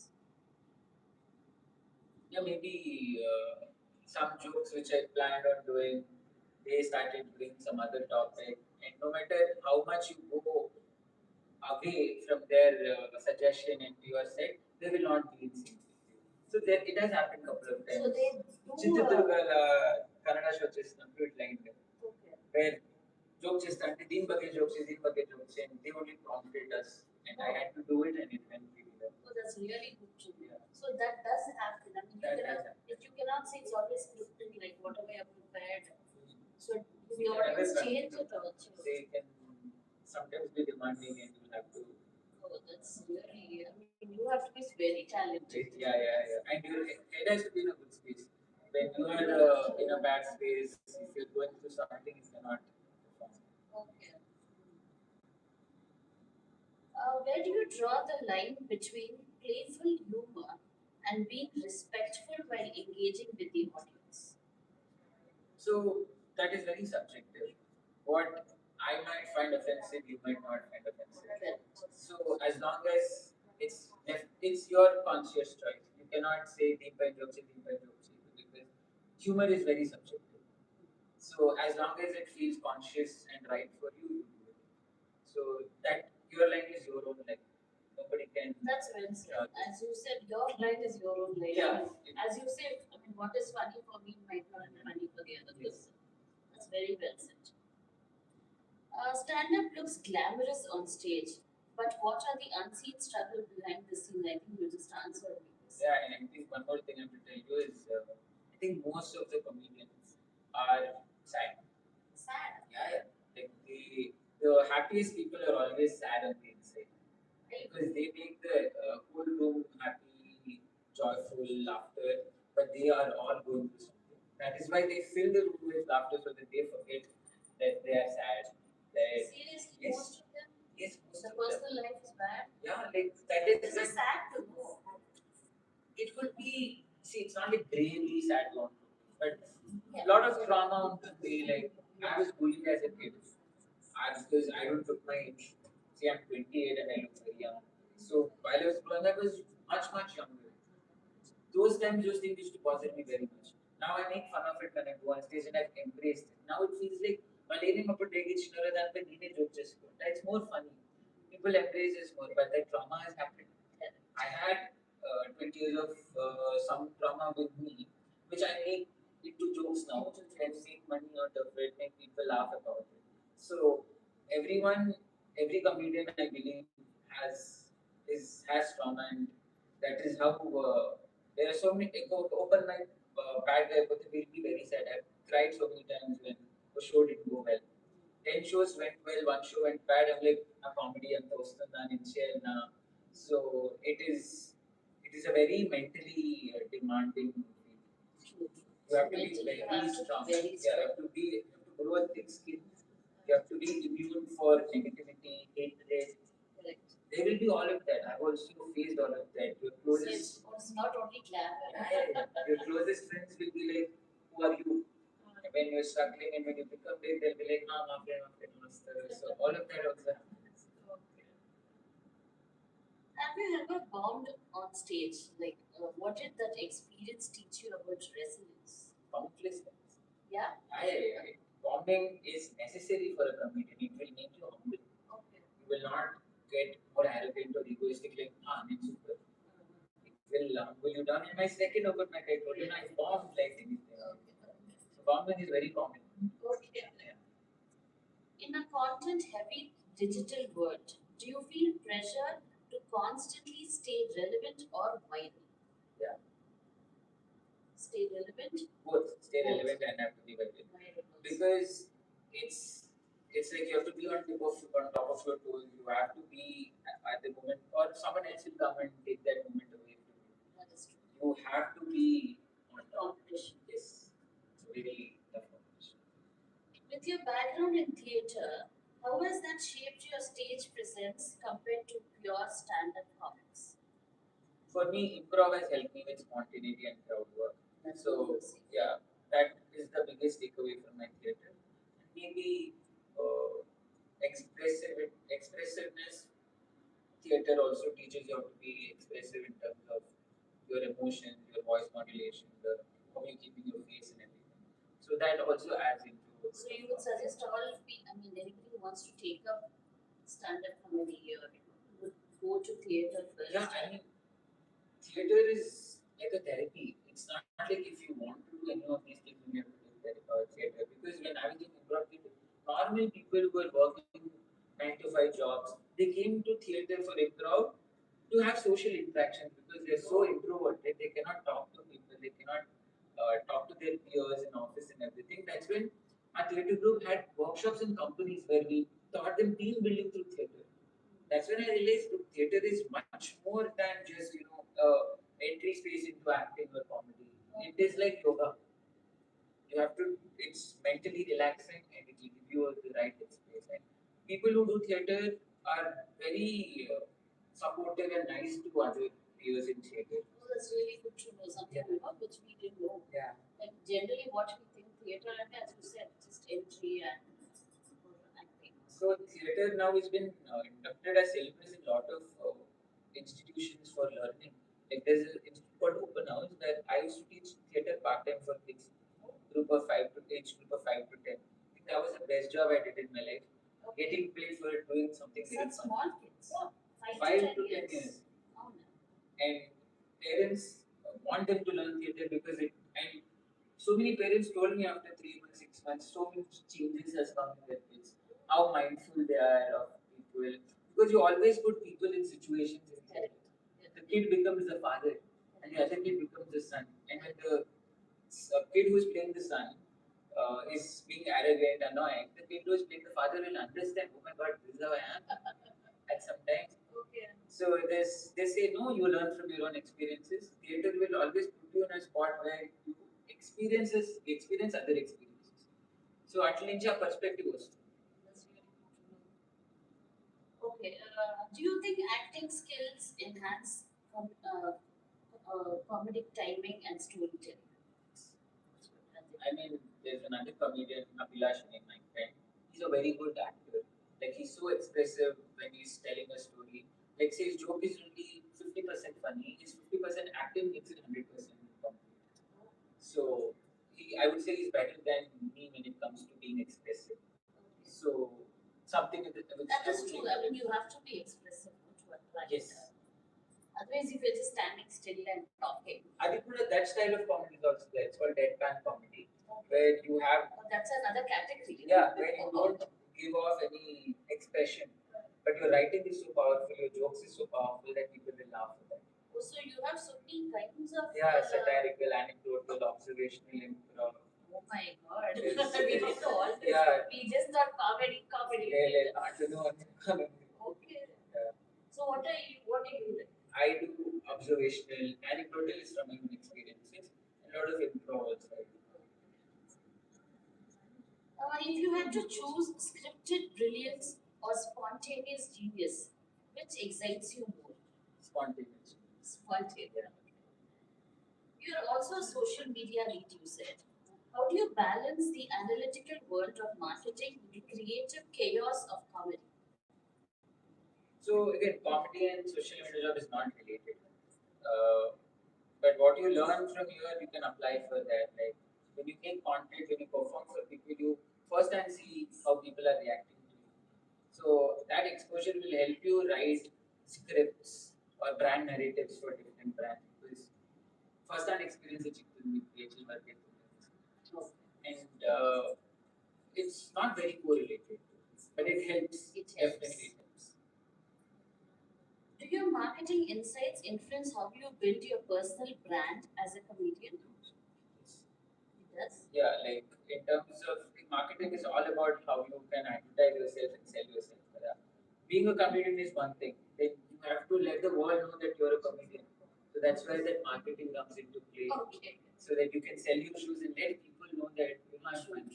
S2: Yeah, maybe some jokes which I planned on doing, they started doing some other topic, and no matter how much you go away from their suggestion and your set, they will not be in sync with you. So there, it has happened a couple of times.
S1: So they do.
S2: Chitraturgala Kannada show chestunnapu itla inde.
S1: Okay.
S2: Where joke chestante din bagge jokes and they only prompted us and I had to do it and it went really well.
S1: Oh, that's really good to know. So that does happen. I mean, you cannot say it's always scripted like whatever you have prepared. So the audience change it also.
S2: They can sometimes be demanding and you have to.
S1: Oh, that's really. I mean, you have to be very talented.
S2: Yeah. And it has to be in a good space. When you are in a bad space, if you're going through something, you cannot perform.
S1: Okay. Where do you draw the line between playful humor and being respectful while engaging with the audience?
S2: So that is very subjective. What I might find offensive, you might not find offensive. So as long as it's your conscious choice, you cannot say deep and jokes, because humor is very subjective. So as long as it feels conscious and right for you, you do it. So that your line is your own line. Nobody can.
S1: That's well said. As you said, your line is your own line.
S2: Yeah.
S1: As you said, I mean, what is funny for me might not be funny for the other person. That's very well said. Stand up looks glamorous on stage, but what are the unseen struggles behind the scene? I think you just answered me this.
S2: Yeah, and I think one more thing I have to tell you is I think most of the comedians are sad.
S1: Sad.
S2: Yeah, yeah. Like the happiest people are always sad on the inside because they make the whole room happy, joyful, laughter, but they are all going through something. That is why they fill the room with laughter so that they forget that they are sad. That
S1: Seriously,
S2: yes,
S1: most of them,
S2: yes, most
S1: the
S2: of them.
S1: personal life is bad.
S2: Yeah, like that is
S1: This is sad to know.
S2: it could be see it's not like bravely sad one, but
S1: Yeah.
S2: a lot of trauma would be like I was bullied as a kid. Because I don't took my see I'm 28 and I look very young. So while I was growing up I was much younger. Those times those things used to bother me very much. Now I make fun of it when I go on stage and I've embraced it. Now it feels like Malayalam apotagichinara than the teenage joke just go. It's more funny. People embrace this more, but that trauma has happened. I had 20 years of some trauma with me, which I make into jokes now and make money out of it, make people laugh about it. So everyone, every comedian I believe has trauma, and that is how there are so many open mic bad guy, but will be very sad. I've cried so many times when a show didn't go well. 10 shows went well, one show went bad. I'm like a comedy and Tostan and na. So it is a very mentally demanding field. You have to be very strong. Yeah, you have to grow a thick skin. You have to be immune for negativity, hatred. Correct. There will be all of that. I've also faced all of that. Your closest,
S1: So it's not only glamour.
S2: your closest friends will be like, "Who are you?" When you're struggling and when you become big, they'll be like, "No, my friend, master." So all of that also happens.
S1: Have you ever bombed on stage? Like, what did that experience teach you about resilience?
S2: Countless times.
S1: Yeah.
S2: Bombing is necessary for a comedian. It will make you humble.
S1: Okay.
S2: You will not get more arrogant or egoistic like, I'm super. It will humble you down. In my second open mic, I told you, I bombed like anything. So bombing is very common.
S1: Okay. In a content heavy digital world, do you feel pressure to constantly stay relevant or viral?
S2: Yeah.
S1: Stay relevant?
S2: Both. Stay relevant and have to be viral. Because it's like you have to be on top of your toes. You have to be at the moment, or someone else will come and take that moment away from you.
S1: That is true.
S2: You have to be on top.
S1: Competition.
S2: Yes, it's a very tough competition.
S1: With your background in theatre, how has that shaped your stage presence compared to pure stand-up comics?
S2: For me, improv has helped me with spontaneity and crowd work. So yeah, that is the biggest takeaway from my theatre. Maybe expressiveness. Theatre also teaches you how to be expressive in terms of your emotions, your voice modulation, the how you keeping your face and everything. So that also adds into.
S1: So you would suggest all I mean, anybody who wants to take up stand-up comedy here would go to theatre first.
S2: Yeah, I mean, theater is like a therapy. It's not like if you want to do any of these things, you have to do theater. Because when I was in improv theater, normal people who were working 9 to 5 jobs, they came to theater for improv to have social interaction because they're so introverted. They cannot talk to people. They cannot talk to their peers in office and everything. That's when our theater group had workshops in companies where we taught them team building through theater. That's when I realized look, theater is much more than just entry space into acting or comedy. It is like yoga. You have to. It's mentally relaxing and it will give you the right space. And people who do theater are very supportive and nice to other peers in theater.
S1: Oh, that's really good to know something which we didn't know.
S2: Yeah.
S1: Like generally, what we think theatre and
S2: So theatre now has been inducted as syllabus in a lot of institutions for learning. Like there's an institute called Open House where I used to teach theatre part time for kids, group of five to age group of 5 to 10. I think that was the best job I did in my life. Getting paid for it, doing something very
S1: Such
S2: fun.
S1: small kids.
S2: 5 to 10 years.
S1: Oh, no.
S2: And parents want them to learn theatre because it, and so many parents told me after 3 months, 6 months, so many changes has come in their kids. How mindful they are of people. Because you always put people in situations in theatre. The kid becomes the father, and the other kid becomes the son. And when the kid who's playing the son is being arrogant, annoying, the kid who's playing the father will understand, oh my god, this is how I am at some time.
S1: Okay.
S2: So they say no, you learn from your own experiences. Theatre will always put you in a spot where you experience other experiences. So at a perspective was.
S1: That's really good to know. Okay. Do you think acting skills enhance comedic timing and storytelling?
S2: I mean, there's another comedian, Abhilash, my friend. He's a very good actor. Like he's so expressive when he's telling a story. Like say his joke is only 50% funny, his 50% acting makes it 100% comedy. So I would say he's better than me when it comes to being expressive. So something with
S1: that is true. I mean, you have to be expressive to attract.
S2: Yes.
S1: Otherwise, if you're just standing still and talking.
S2: Adipura, that style of comedy is also there. It's called deadpan comedy, where you have.
S1: Oh, that's another category.
S2: Yeah, where you don't give off any expression, but your writing is so powerful, your jokes is so powerful that people will laugh at that.
S1: Oh, so you have so many kinds of.
S2: Yeah, satirical, anecdotal, observational, improv.
S1: Oh my god. We don't know all this.
S2: Yeah.
S1: We just thought comedy.
S2: Yeah, I don't know.
S1: Okay.
S2: Yeah.
S1: So what do you do?
S2: I do observational, anecdotal is from my own experiences, a lot of improv also.
S1: If you had to choose scripted brilliance or spontaneous genius, which excites you more?
S2: Spontaneous.
S1: Spontaneous. You're also a social media lead, you said. How do you balance the analytical world of marketing with the creative chaos of comedy?
S2: So again, comedy and social media job is not related. Uh, but what you learn from here, you can apply for that. Like when you make content, when you perform for people, you first and see how people are reacting to you. So that exposure will help you write scripts or brand narratives for different brands because first hand experience is creative market. And it's not very correlated, but it helps.
S1: It helps.
S2: Definitely helps.
S1: Do your marketing insights influence how you build your personal brand as a comedian? It does.
S2: Yeah, like in terms of marketing is all about how you can advertise yourself and sell yourself. Yeah. Being a comedian is one thing. Then you have to let the world know that you're a comedian. So that's where that marketing comes into play.
S1: Okay.
S2: So that you can sell your shoes and let people know that you know I'm fine.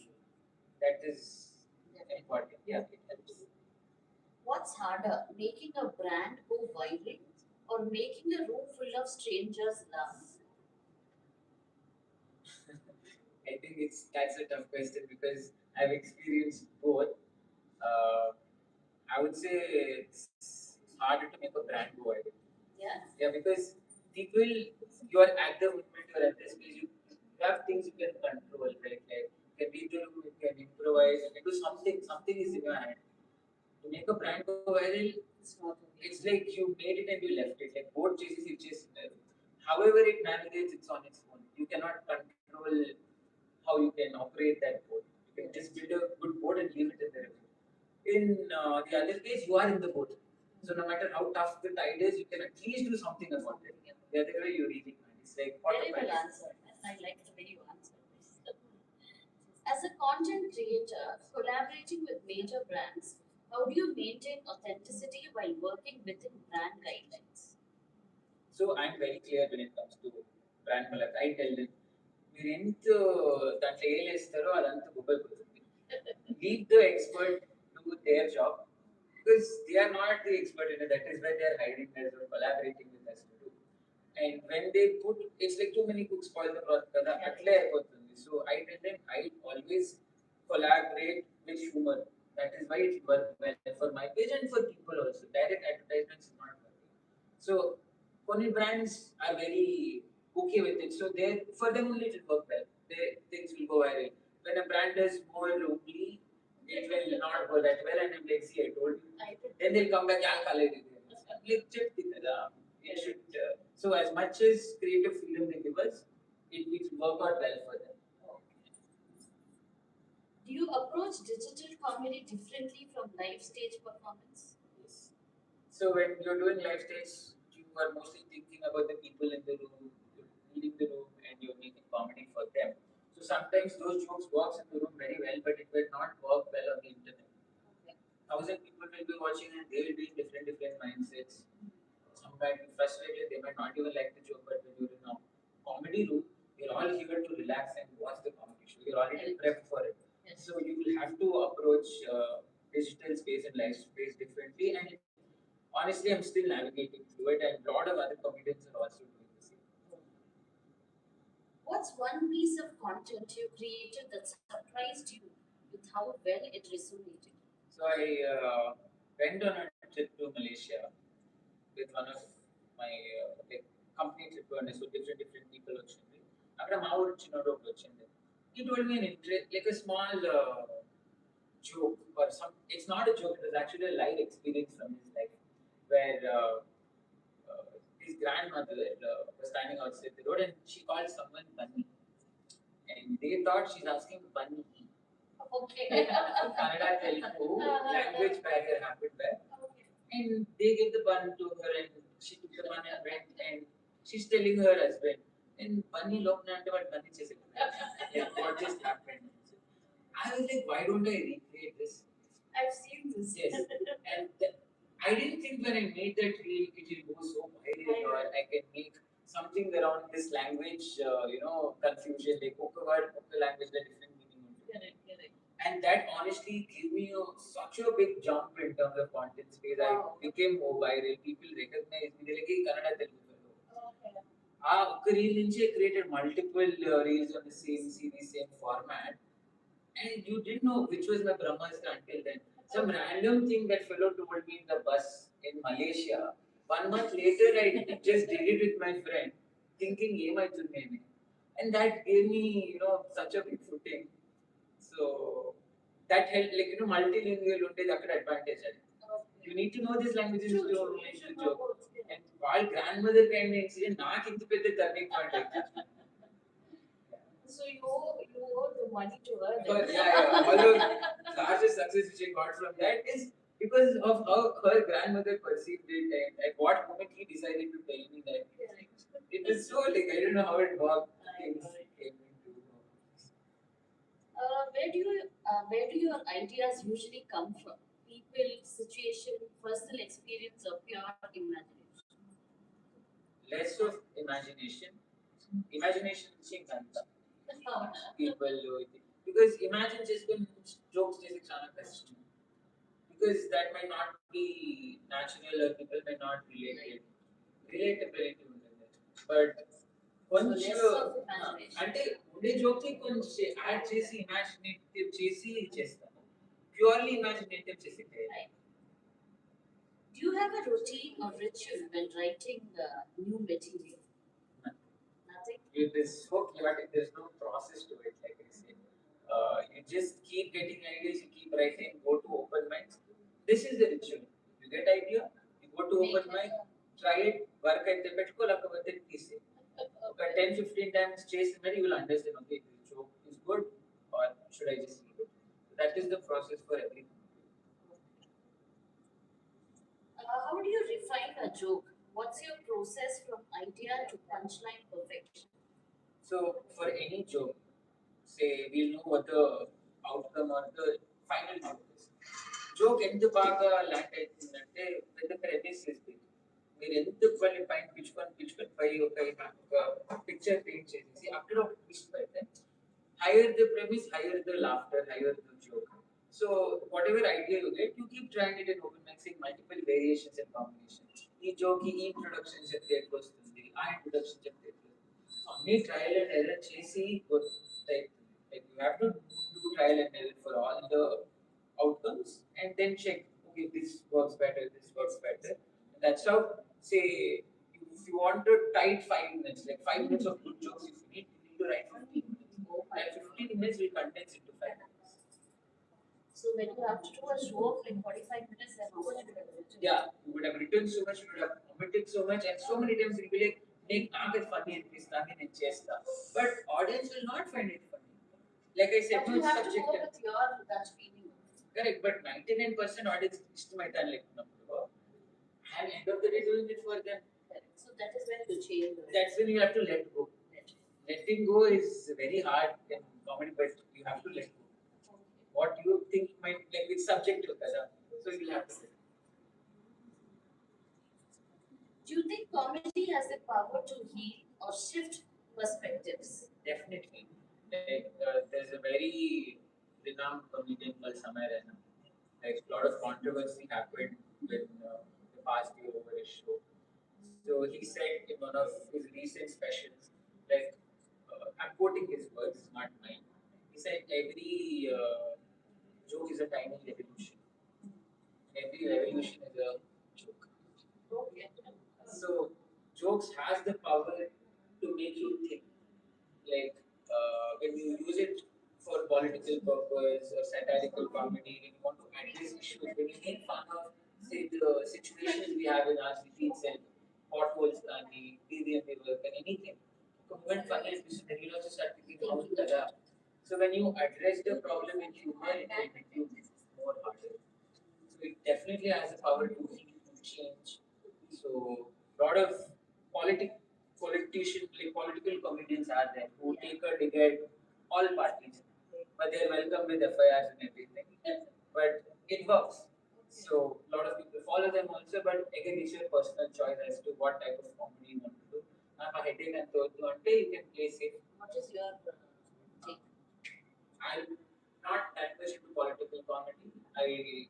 S2: That is important. Yeah, it helps.
S1: What's harder, making a brand go viral or making a room full of strangers laugh?
S2: I think that's a tough question because I've experienced both. I would say it's harder to make a brand go viral.
S1: Yeah.
S2: Yeah, because people, you are at the movement, you are at the space, you have things you can control, right? Like you can read the room, you can improvise, you can do something is in your hand. To make a brand go viral, it's like you made it and you left it. Like boat chases, you chase it. However it navigates, it's on its own. You cannot control how you can operate that boat. You can just build a good boat and leave it in the river. In the other case, you are in the boat. So no matter how tough the tide is, you can at least do something about it. The other way, you're reading. It's like
S1: Very well answered. I like the way you answered this. As a content creator, collaborating with major brands, how do you maintain authenticity while working within brand guidelines?
S2: So I'm very clear when it comes to brand collabs. I tell them, మీరు ఎంత దాంట్లో ఏం వేస్తారో అదంతా గుబ్బైపోతుంది. Leave the expert do their job because they are not the expert in it. That is why they are hiring us or collaborating with us to do. And when they put, it's like too many cooks spoil the broth. కదా అట్లే అయిపోతుంది. So I tell them I always collaborate with humor. That is why it worked well for my page and for people also. Direct advertisements is not working. So Koni brands are very okay with it. So they for them only it will work well. They things will go viral. When a brand does more locally, it will not go that well. And I'm like, see, I told you. Then they'll come back. "Yaar khale de diya." Like check the it should. So as much as creative freedom they give us, it will work out well for them.
S1: Do you approach digital comedy differently from live stage performance?
S2: Yes. So when you're doing live stage, you are mostly thinking about the people in the room, you're reading the room, and you're making comedy for them. So sometimes those jokes works in the room very well, but it will not work well on the internet. Thousand people will be watching, and they will be in different mindsets. Some might be frustrated, they might not even like the joke, but when you're in a comedy room, you're all here to relax and watch the comedy show. You're already prepped for it. So you will have to approach digital space and live space differently. And honestly, I'm still navigating through it, and a lot of other comedians are also doing the same.
S1: What's one piece of content you created that surprised you with how well it resonated?
S2: So I went on a trip to Malaysia with one of my like company trip, and so different people వచ్చింది. అక్కడ మా ఊరు చిన్నోడు ఒకడు వచ్చింది. He told me an like a small joke or some. It's not a joke. It was actually a live experience from his life, where his grandmother was standing outside the road and she called someone Bunny, and they thought she's asking Bunny.
S1: Okay.
S2: Kannada Telugu language barrier happened there. And they gave the bun to her, and she took the bun and went, and she's telling her husband, and Bunny looked at what Bunny says, like what just happened. I was like, why don't I recreate this?
S1: I've seen this.
S2: Yes. And I didn't think when I made that reel, it will go so viral, or I can make something around this language, confusion, like okay word, okay language, the different meaning.
S1: Correct, correct.
S2: And that honestly gave me such a big jump in terms of content space.
S1: Wow.
S2: I became more viral. People recognized me. They're like, hey, Kannada Telugu fellow.
S1: Okay.
S2: ఒక్క reel నుంచి I created multiple reels on the same series, same format. And you didn't know which was my Brahmastra until then. Some random thing that fellow told me in the bus in Malaysia. 1 month later, I just did it with my friend, thinking, "Yemaitunnene." And that gave me, such a big footing. So that helped, like, multilingual ఉంటేది అక్కడ advantage అది. You need to know these languages to make the joke. And while grandmother kind of incident, నాకు ఇంత పెద్ద turning point అయింది.
S1: So you owe the money to her.
S2: But yeah. Although largest success which I got from that is because of how her grandmother perceived it, and at what moment he decided to tell me that. It was so like I don't know how it worked. Things came into.
S1: Where do your ideas usually come from? People, situation, personal experience, or pure imagination?
S2: Less of imagination. Imagination chinganta. People do it. Because imagine just when jokes just చాలా కష్టం. Because that might not be natural or people may not relate it. Relatability ఉంటుంది. But కొంచెం అంటే ఉండే joke కి కొంచెం add చేసి imaginative చేసి చేస్తాను. ప్యూర్లీ ఇమాజినేటివ్ చేసి
S1: Do you have a routine or ritual when writing new material? Nothing.
S2: It is so chaotic. There's no process to it, like I said. You just keep getting ideas. You keep writing. Go to open mics. This is the ritual. You get idea. You go to open mic. Try it. Work at the పెట్టుకోలేకపోతే తీసి. ఒక 10-15 times chase the you will understand. Okay, this joke is good, or should I just leave it? That is the process for everything.
S1: How do you refine a joke? What's your process from idea to punchline perfection?
S2: So for any joke, say we'll know what the outcome or the final joke is. Joke ఎంత బాగా land అవుతుందంటే పెద్ద premise ఇస్తుంది. మీరు ఎంత వాళ్ళు పైన పిచ్చుకొని పై ఒక పిక్చర్ పెయింట్ చేసేసి అక్కడ ఒక ట్విస్ట్ పెడితే higher the premise, higher the laughter, higher the joke. So whatever idea you get, you keep trying it and open mixing multiple variations and combinations. ఈ joke ఈ introduction చెప్తే ఎట్లా వస్తుంది, ఆ introduction చెప్తే ఎట్లా వస్తుంది. So అన్ని trial and error చేసి like you have to do trial and error for all the outcomes and then check, okay, this works better, this works better. And that's how, say, if you want to type 5 minutes, like 5 minutes of good jokes, if you need to write 15 minutes. And 15 minutes will condense into 5 minutes.
S1: So when you have to do a show of like 45 minutes, then how much you have written?
S2: Yeah, you would have written so much, you would have omitted so much, and so many times you'll be like, make funny and this funny and chesta. But audience will not find it funny. Like I said,
S1: But you
S2: it's
S1: have to go
S2: subjective.
S1: with your gut feeling.
S2: Correct, but 99% audience might like number. And end of the day, doing it for them.
S1: Correct. So that is when you change.
S2: That's when you have to let go. Letting go is very hard in comedy, but you have to let go. What you think might like it's subjective, kada. So you have to let go.
S1: Do you think comedy has the power to heal or shift perspectives?
S2: Definitely. Like, there's a very renowned comedian called Samay Raina. Like, a lot of controversy happened with the past year over his show. So he said in one of his recent specials, like, I'm quoting his words, not mine. He said every joke is a tiny revolution. Every revolution is a joke.
S1: Okay.
S2: So jokes has the power to make you think. Like when you use it for political purpose or satirical comedy, when you want to address issues, when you make fun of say the situations we have in our city itself, potholes and the PVM work and anything. When funny is then you also start thinking how to adapt. So when you address the problem with humor, it will make you more harder. So it definitely has the power to heal, to change. So lot of politic political comedians are there who take a dig at all parties, but they're welcome with FIRs and everything. But it works. So a lot of people follow them also, but again it's your personal choice as to what type of comedy you want to do. I'm a headache and third one day you can play safe.
S1: What is your take?
S2: I'm not that much into political comedy. I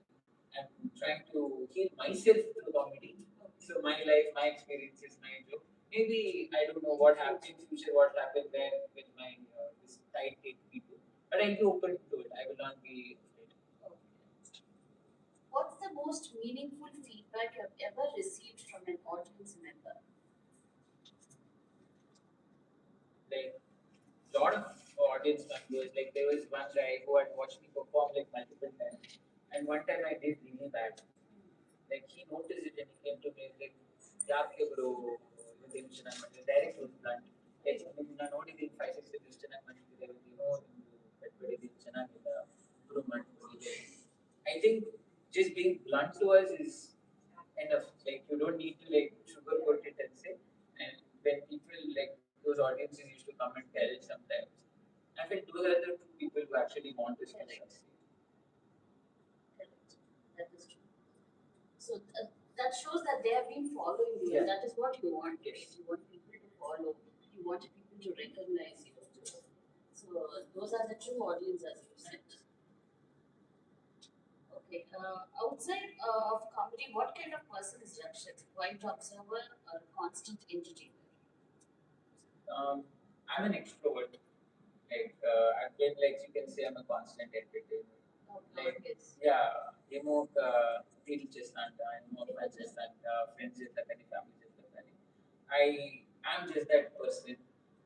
S2: am trying to heal myself through comedy. So my life, my experiences, my joke. Maybe I don't know what happens in future, what happened there with my this tight people. But I'll be open to it. I will not be afraid.
S1: What's the most meaningful feedback you have ever received from an audience member?
S2: Like lot of audience members. Like there was one guy who had watched me perform like multiple times, and one time I did really bad. Like he noticed it and he came to me like, "ಯಾಕೆ bro ಇದನ್ನು ಚೆನ್ನಾಗಿ ಮಾಡಿದ್ರೆ direct ಒಂದು plant like ನಿಮ್ಮನ್ನ ನೋಡಿದ್ದೀನಿ 5 6 ಚೆನ್ನಾಗಿ ಮಾಡಿದ್ದೀರಿ ನೀವು ಕಟ್ಬಿಟ್ಟಿದ್ದೀನಿ ಚೆನ್ನಾಗಿಲ್ಲ ಇಂಪ್ರೂವ್ ಮಾಡ್ಕೊಂಡಿದೆ." I think just being blunt to us is enough. Like you don't need to like sugarcoat it and say. And when people like those audiences used to come and tell sometimes, I feel those are the two people who actually want this to succeed.
S1: Correct. That is true. So that shows that they have been following you,
S2: Yeah.
S1: and that is what you want.
S2: Yes.
S1: You want people to follow. You want people to recognize you. So those are the true audience, as you said. Okay. Outside of comedy, what kind of person is Rakshit? Quiet observer or constant entertainer?
S2: I'm an extrovert. Like I've been like you can say I'm a constant entertainer.
S1: Oh,
S2: Like
S1: yes.
S2: yeah, remote deal chestanta and more friends chestanta, friends chestanta, family chestanta. I am just that person.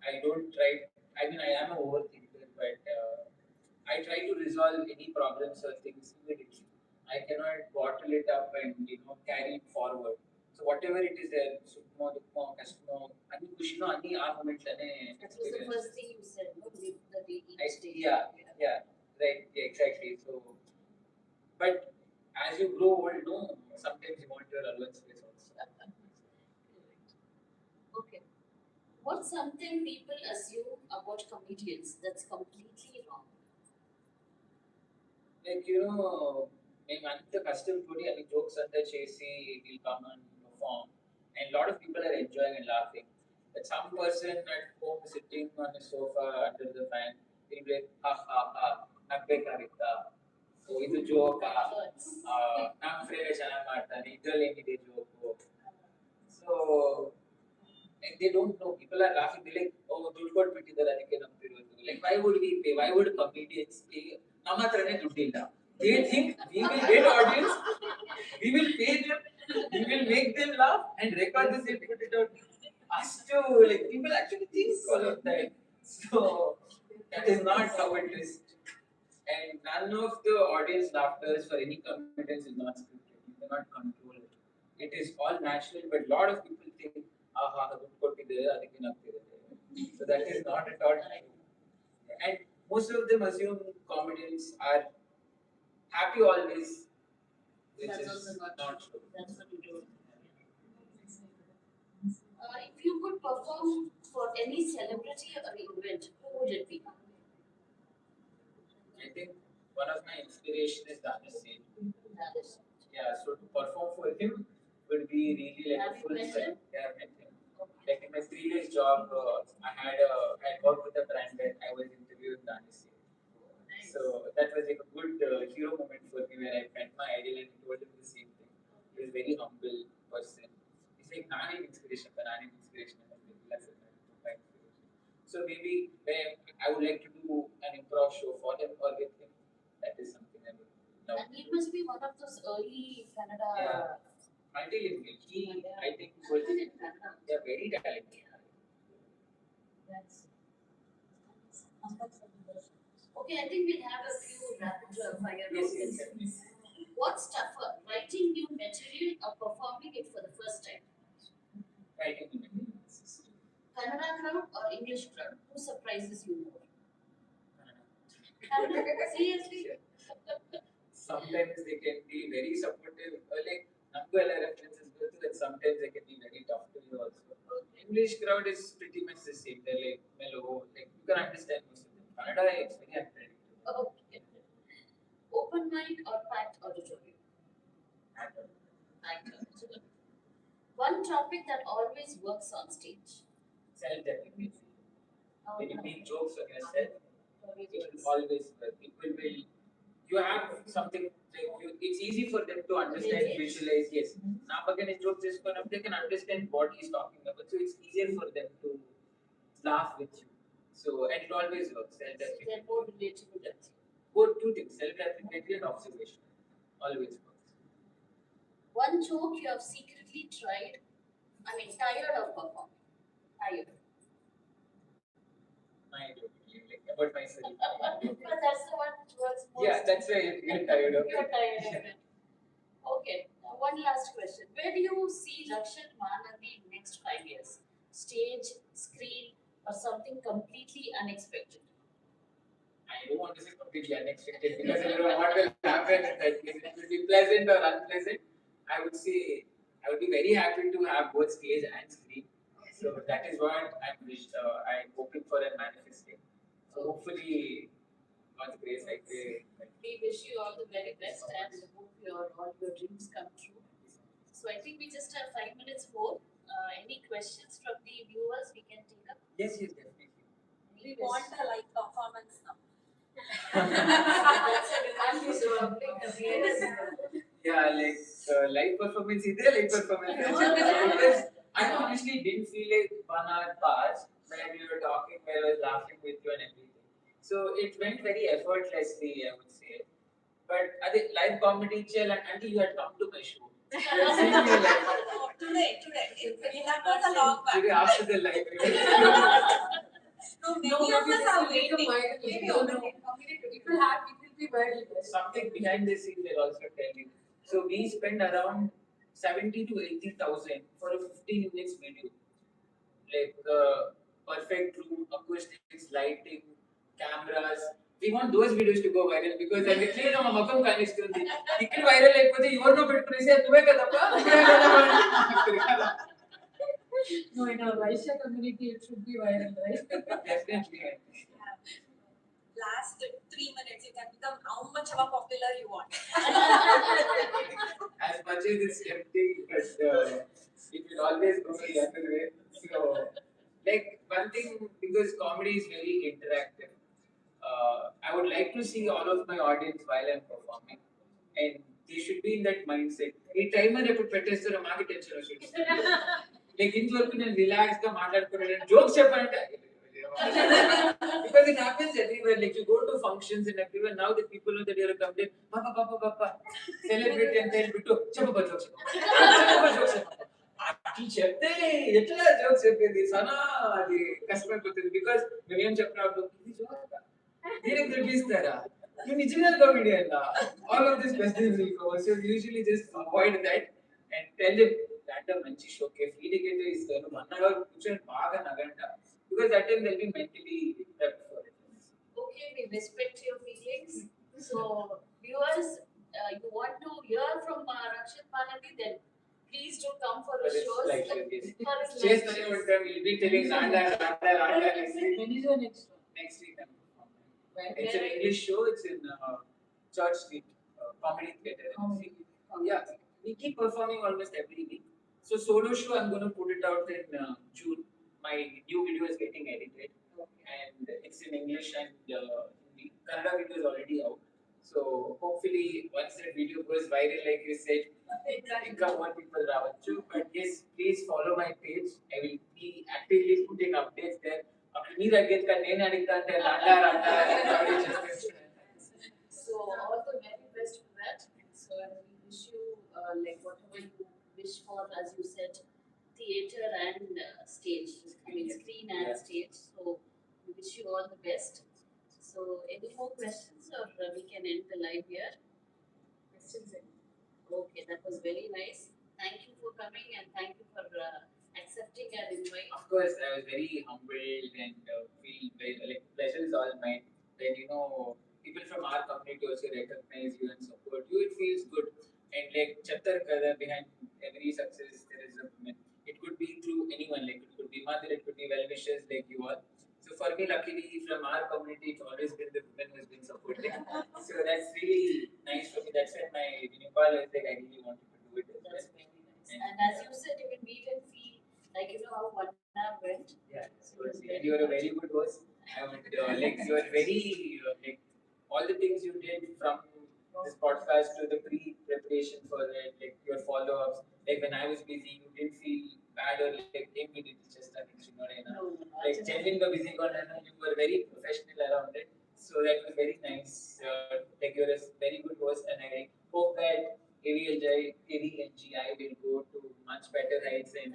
S2: I don't try. I mean, I am an overthinker, but I try to resolve any problems or things immediately. I cannot bottle it up and carry it forward. So whatever it is there, sukmo, dukmo, kashmo, ani kushino, ani aa moment lane
S1: That was the first thing you said, no? Live the day each day.
S2: Yeah, right, yeah, exactly. So, but as you grow old, no, sometimes you want your alone space also.
S1: Okay. What's something people assume about comedians that's completely wrong?
S2: Like మేము అంత కష్టపడి అన్ని jokes అంతా చేసి will come and perform, and a lot of people are enjoying and laughing. But some person at home sitting on the sofa under the fan will be like, ha ha ha, ನಗ್ಬೇಕಾಗಿತ್ತಾ so ಇದು joke ನಮ್ಮ friend ಚೆನ್ನಾಗಿ ಮಾಡ್ತಾನೆ ಇದ್ರಲ್ಲಿ ಏನಿದೆ joke so like they don't know. People are laughing. They're like, oh, ದುಡ್ಡು ಕೊಟ್ಬಿಟ್ಟಿದ್ದಾರೆ ಅದಕ್ಕೆ ನಂಬ್ತಿರೋದು. Like, why would we pay? Why would comedians pay? ನಮ್ಮ ಹತ್ರನೇ ದುಡ್ಡಿಲ್ಲ. They think we will get audience, we will pay them, we will make them laugh and record this and put it out. Us to like people actually think all of that. So that is not how it is. And none of the audience laughters for any comedians is not scripted. You cannot control it. It is all natural, but a lot of people think, aha, so that is not at all true. And most of them assume comedians are happy always, which
S1: That's
S2: is
S1: also
S2: not true.
S1: That's what you do. If you could perform for any celebrity or event, who would it be?
S2: I think one of my inspiration is Danish.
S1: That is.
S2: Yeah, so to perform for him would be really like
S1: Have
S2: a
S1: you
S2: full
S1: met
S2: set.
S1: him?
S2: Yeah, I met him. Like in my previous job, I worked with a brand that I was interviewing Danish.
S1: Nice.
S2: So that was like a good hero moment for me where I met my idol and he told him the same thing. He was a very humble person. He's like Nani inspiration, but Nani inspiration. And I'm like, that's it, man. My inspiration. So maybe when I would like to do an improv show for him or with him. That is something I would love.
S1: And he must be one of those early Canada.
S2: Yeah. Multilingual. He,
S1: Yeah.
S2: I think, was
S1: Even in Canada.
S2: very talented.
S1: That's. Okay, I think we'll have a few rapid fire
S2: Yes,
S1: questions.
S2: yes.
S1: What's tougher, writing new material or performing it for the first time?
S2: Writing.
S1: Kannada crowd or English crowd? Who surprises you more? Kannada. Seriously?
S2: Sometimes they can be very supportive, like Nambuela references go to, and sometimes they can be very tough to you also. English crowd is pretty much the same. They're like mellow, like you can understand most of them. Kannada is very unpredictable.
S1: Okay. Open mic or packed auditorium? Packed auditorium. One topic that always works on stage.
S2: Self-deprecation.
S1: Oh,
S2: When you
S1: no.
S2: make jokes on yourself,
S1: Always
S2: it
S1: works.
S2: will always work. People will. You have something like you. It's easy for them to understand,
S1: Relate.
S2: visualize. Yes. Now, again, his jokes is going they can understand what he's talking about. So it's easier for them to laugh with you. So and it always works. Self-deprecation.
S1: They're more relatable.
S2: Both two things: self-deprecation and observation. Always works.
S1: One joke you have secretly tried, tired of performing. Tired.
S2: My joke, like about myself.
S1: But that's the one which works most.
S2: Yeah, that's why you get tired of
S1: You're
S2: it.
S1: tired of it. Okay, now one last question. Where do you see Rakshit Manandi in next 5 years? Stage, screen, or something completely unexpected?
S2: I don't want to say completely unexpected because I don't know what will happen in that case. It will be pleasant or unpleasant. I would say I would be very happy to have both stage and screen. So that is what I'm hoping for and manifesting. So hopefully, God's grace, I pray.
S1: We wish you all the very best and hope all your dreams come true. So I think we just have 5 minutes more. Any questions from the viewers we can take up?
S2: Yes, yes, definitely.
S1: We want a live performance now.
S2: Yeah, like live performance. Is there live performance? Because I honestly didn't feel like 1 hour passed where we were talking, where I was laughing with you and everything. So it went very effortlessly, I would say. But live comedy chill until you had come to my show.
S1: Today. That was a long back.
S2: Today after the live.
S1: No, many of us are waiting. It will be viral.
S2: Something behind the scenes I'll also tell you. So we spend around 70 to 80,000 for a 15 minutes video. Like perfect room, acoustics, lighting, cameras. We want those videos to go viral because then we clear our makam kanistundi. Ikkada viral ayipothe evarno pettukonese nuve kadappa.
S1: No, in our Vaishya community, it should be viral, right?
S2: Definitely.
S1: Last 3 minutes, you can become how much of a popular you want.
S2: As much as it's tempting, but it will always go the other way. So, like one thing, because comedy is very interactive, I would like to see all of my audience while I'm performing, and they should be in that mindset. ఈ time అని ఎప్పుడు పెట్టేస్తారో మాకు tension వస్తుంది. Like ఇంతవరకు నేను relax గా మాట్లాడుకున్నాను jokes చెప్పాలంటే Because it happens everywhere. Like you go to functions and everywhere. Now that people know that you're a comedian, Papa, Papa, Papa, celebrate and then bittu, చెప్పబ్బా jokes చెప్పబ్బా jokes అట్లా చెప్తే ఎట్లా jokes చెప్పేది సనా అది కష్టమైపోతుంది బికాస్ మేమేం చెప్పినప్పుడు ఇది జోక్ దీనికి తెలిపిస్తారా నువ్వు నిజంగా comedian all of this questions will come so usually just avoid that and tell them that మంచి షోకే ఫ్రీ టికెట్ ఇస్తాను 1 hour కూర్చొని బాగా నగంట because that time they'll be mentally prepped for it.
S1: Okay, we respect your feelings. So, viewers, you want to hear from Rakshit Manandi, then please do come for his shows.
S2: Like this.
S1: For his
S2: Chase
S1: live
S2: Tanya
S1: shows.
S2: will be telling Randa next week.
S3: When is your next one?
S2: Next week I'm performing. It's an English show. It's in Church Street Comedy Theatre. Yeah, we keep performing almost every week. So solo show I'm going to put it out in June. My new video is getting edited, and it's in English and the Kannada video is already out. So hopefully once that video goes viral, like you said, income more people రావచ్చు. But yes, please follow my page. I will be actively putting updates there. అప్పుడు మీరు అడిగేది నేను అడుగుతా అంటే రాండా
S1: So all the very best for that. So we wish you like whatever you wish for, as you said, theatre and stage. I mean screen and stage. So we wish you all the best. So any more questions, or we can end the live here?
S3: Questions?
S1: Okay, that was very nice. Thank you for coming and thank you for accepting our invite.
S2: Of course, I was very humbled and feel very like pleasure is all mine. When people from our community also recognize you and support you, it feels good. And like Chattar Kada, behind every success there is a woman. It could be through anyone, like it could be mother, it could be well wishers like you all. So for me, luckily from our community, it's always been the women who has been supporting. So that's really nice for me. That's when my Nepal is like I really wanted to do it as well.
S1: That's very nice. And as you said, even we can feel like how 1 hour went.
S2: Yeah, so you are a very good host. And like you are very like all the things you did from this podcast to the pre-preparation for it, like your follow-ups. Like when I was busy, you didn't feel bad or like hey, we did just nothing.
S1: No,
S2: Like genuine the busy content, you were very professional around it. So that was very nice. Like you're a very good host, and I hope that AVLGI will go to much better heights and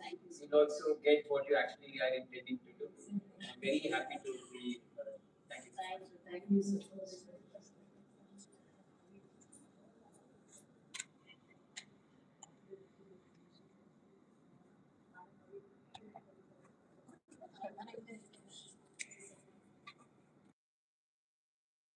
S1: thank you so
S2: you'll also get what you actually are intending to do. I'm very happy to be. Thank you.
S1: Thank you so much.